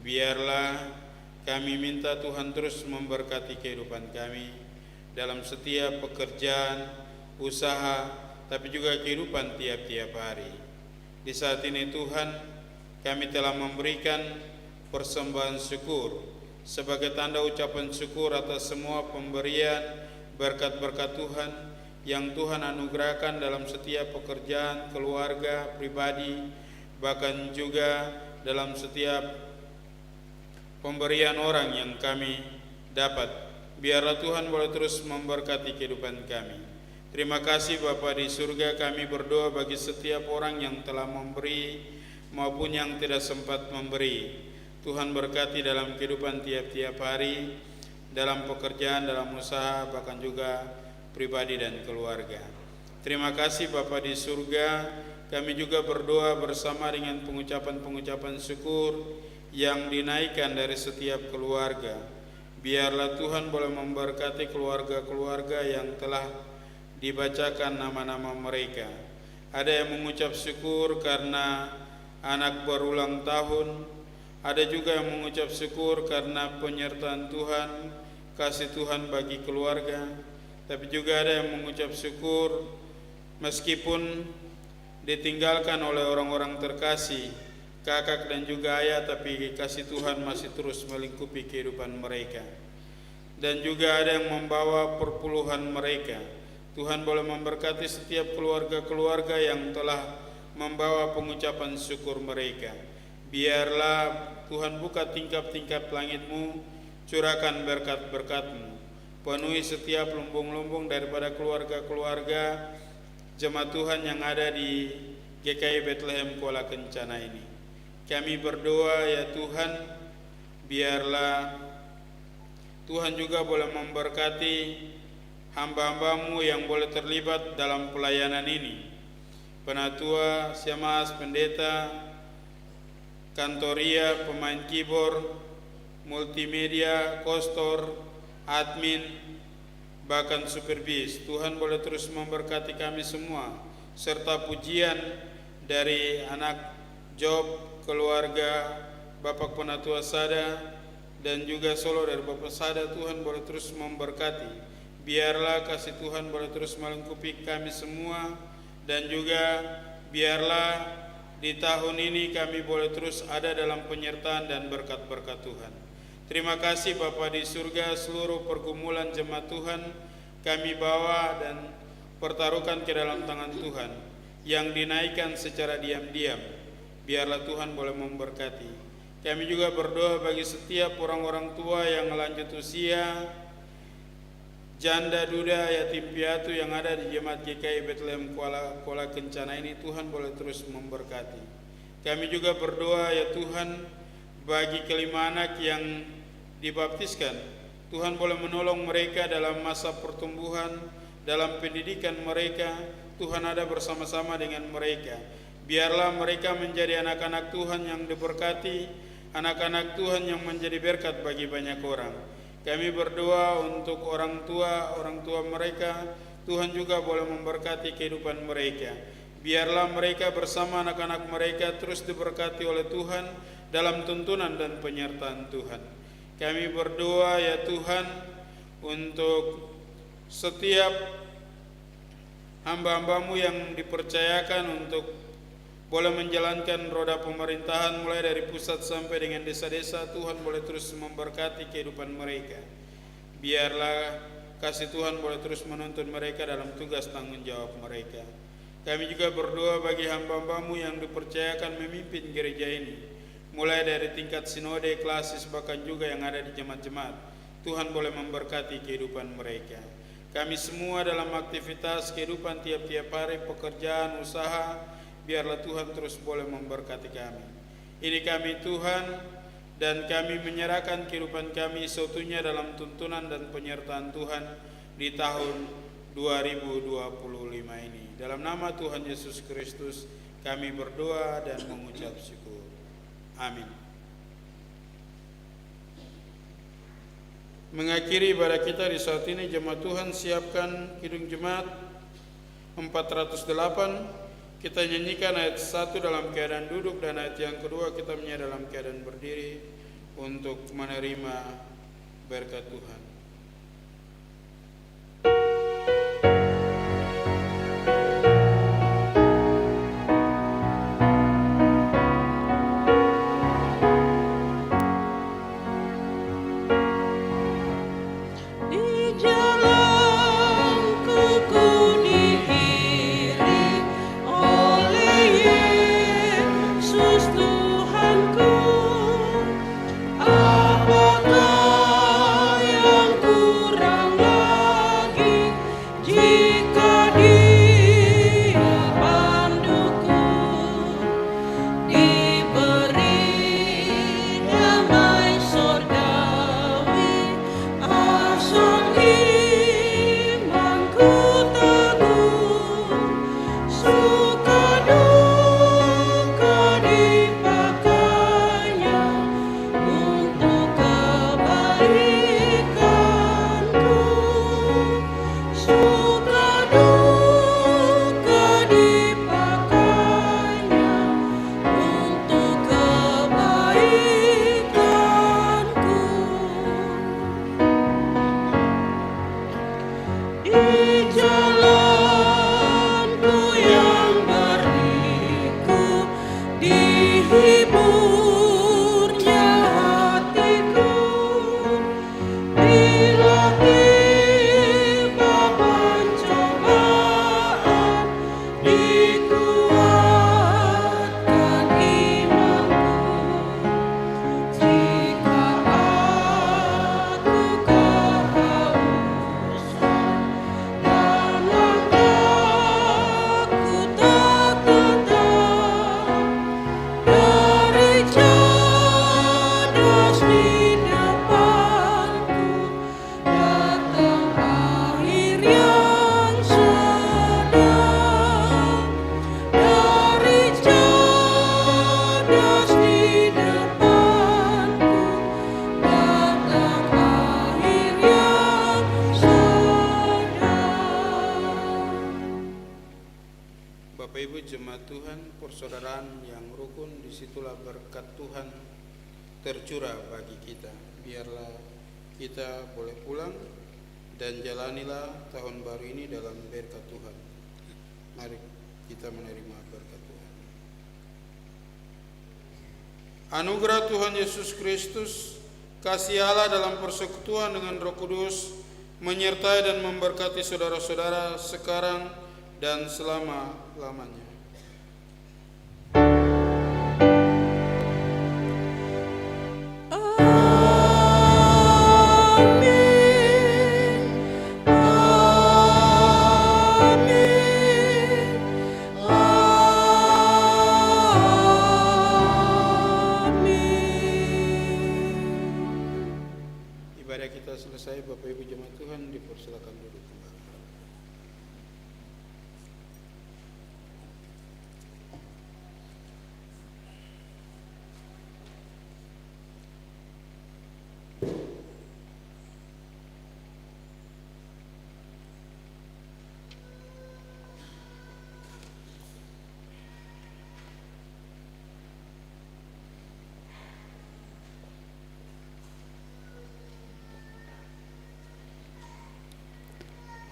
Biarlah kami minta Tuhan terus memberkati kehidupan kami, dalam setiap pekerjaan, usaha, tapi juga kehidupan tiap-tiap hari. Di saat ini Tuhan, kami telah memberikan persembahan syukur sebagai tanda ucapan syukur atas semua pemberian berkat-berkat Tuhan yang Tuhan anugerahkan dalam setiap pekerjaan, keluarga, pribadi, bahkan juga dalam setiap pemberian orang yang kami dapat. Biarlah Tuhan boleh terus memberkati kehidupan kami. Terima kasih Bapa di surga, kami berdoa bagi setiap orang yang telah memberi maupun yang tidak sempat memberi. Tuhan berkati dalam kehidupan tiap-tiap hari, dalam pekerjaan, dalam usaha, bahkan juga pribadi dan keluarga. Terima kasih Bapa di surga, kami juga berdoa bersama dengan pengucapan-pengucapan syukur yang dinaikkan dari setiap keluarga. Biarlah Tuhan boleh memberkati keluarga-keluarga yang telah dibacakan nama-nama mereka. Ada yang mengucap syukur karena anak berulang tahun, ada juga yang mengucap syukur karena penyertaan Tuhan, kasih Tuhan bagi keluarga, tapi juga ada yang mengucap syukur meskipun ditinggalkan oleh orang-orang terkasih, kakak dan juga ayah, tapi kasih Tuhan masih terus melingkupi kehidupan mereka. Dan juga ada yang membawa perpuluhan mereka. Tuhan boleh memberkati setiap keluarga-keluarga yang telah membawa pengucapan syukur mereka. Biarlah Tuhan buka tingkap-tingkap langit-Mu, curahkan berkat-berkat-Mu, penuhi setiap lumbung-lumbung daripada keluarga-keluarga jemaat Tuhan yang ada di GKI Bethlehem Kuala Kencana ini. Kami berdoa ya Tuhan, biarlah Tuhan juga boleh memberkati hamba-hamba-Mu yang boleh terlibat dalam pelayanan ini. Penatua, Siamas, pendeta, kantoria, pemain keyboard, multimedia, kostor, admin, bahkan supir bis. Tuhan boleh terus memberkati kami semua, serta pujian dari anak Job, keluarga Bapak Penatua Sada, dan juga solo dari Bapak Sada. Tuhan boleh terus memberkati. Biarlah kasih Tuhan boleh terus melingkupi kami semua, dan juga biarlah di tahun ini kami boleh terus ada dalam penyertaan dan berkat-berkat Tuhan. Terima kasih Bapa di surga, seluruh pergumulan jemaat Tuhan kami bawa dan pertaruhkan ke dalam tangan Tuhan yang dinaikkan secara diam-diam. Biarlah Tuhan boleh memberkati. Kami juga berdoa bagi setiap orang-orang tua yang lanjut usia, janda, duda, yatim piatu yang ada di jemaat GKI Bethlehem Kuala Kencana ini. Tuhan boleh terus memberkati. Kami juga berdoa ya Tuhan bagi kelima anak yang dibaptiskan. Tuhan boleh menolong mereka dalam masa pertumbuhan, dalam pendidikan mereka. Tuhan ada bersama-sama dengan mereka. Biarlah mereka menjadi anak-anak Tuhan yang diberkati, anak-anak Tuhan yang menjadi berkat bagi banyak orang. Kami berdoa untuk orang tua mereka. Tuhan juga boleh memberkati kehidupan mereka. Biarlah mereka bersama anak-anak mereka terus diberkati oleh Tuhan dalam tuntunan dan penyertaan Tuhan. Kami berdoa ya Tuhan untuk setiap hamba-hamba-Mu yang dipercayakan untuk boleh menjalankan roda pemerintahan mulai dari pusat sampai dengan desa-desa. Tuhan boleh terus memberkati kehidupan mereka. Biarlah kasih Tuhan boleh terus menuntun mereka dalam tugas tanggung jawab mereka. Kami juga berdoa bagi hamba-hamba-Mu yang dipercayakan memimpin gereja ini, mulai dari tingkat sinode, klasis, bahkan juga yang ada di jemaat-jemaat. Tuhan boleh memberkati kehidupan mereka. Kami semua dalam aktivitas kehidupan tiap-tiap hari, pekerjaan, usaha, biarlah Tuhan terus boleh memberkati kami. Ini kami Tuhan, dan kami menyerahkan kehidupan kami seutuhnya dalam tuntunan dan penyertaan Tuhan di tahun 2025 ini. Dalam nama Tuhan Yesus Kristus kami berdoa dan mengucap syukur. Amin. Mengakhiri ibadah kita di saat ini, jemaat Tuhan siapkan kidung jemaat 408. Kita nyanyikan ayat 1 dalam keadaan duduk, dan ayat yang kedua kita menyanyi dalam keadaan berdiri untuk menerima berkat Tuhan. persaudaraan yang rukun, disitulah berkat Tuhan tercurah bagi kita. Biarlah kita boleh pulang dan jalanilah tahun baru ini dalam berkat Tuhan. Mari kita menerima berkat Tuhan. Anugerah Tuhan Yesus Kristus, kasih Allah dalam persekutuan dengan Roh Kudus menyertai dan memberkati saudara-saudara sekarang dan selama-lamanya. Ibadah kita selesai, Bapak Ibu jemaat Tuhan dipersilakan duduk kembali.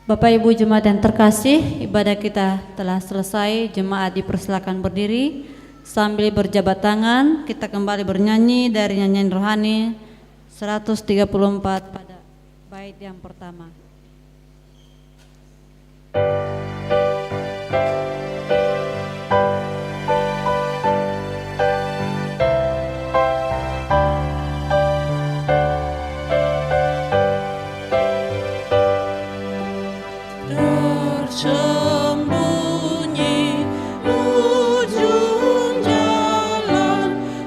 Bapak Ibu jemaat yang terkasih, ibadah kita telah selesai. Jemaat dipersilakan berdiri sambil berjabat tangan. Kita kembali bernyanyi dari nyanyian rohani 134 pada bait yang pertama.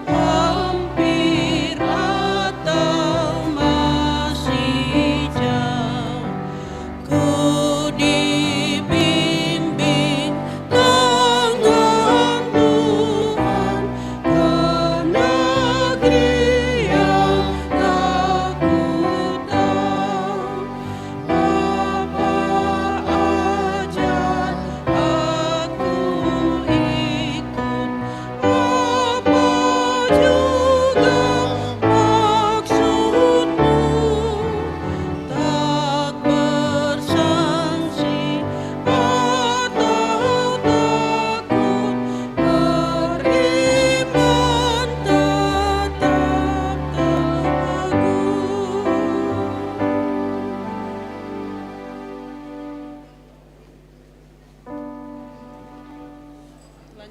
Hampir atau masih jauh.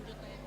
lanjut ya.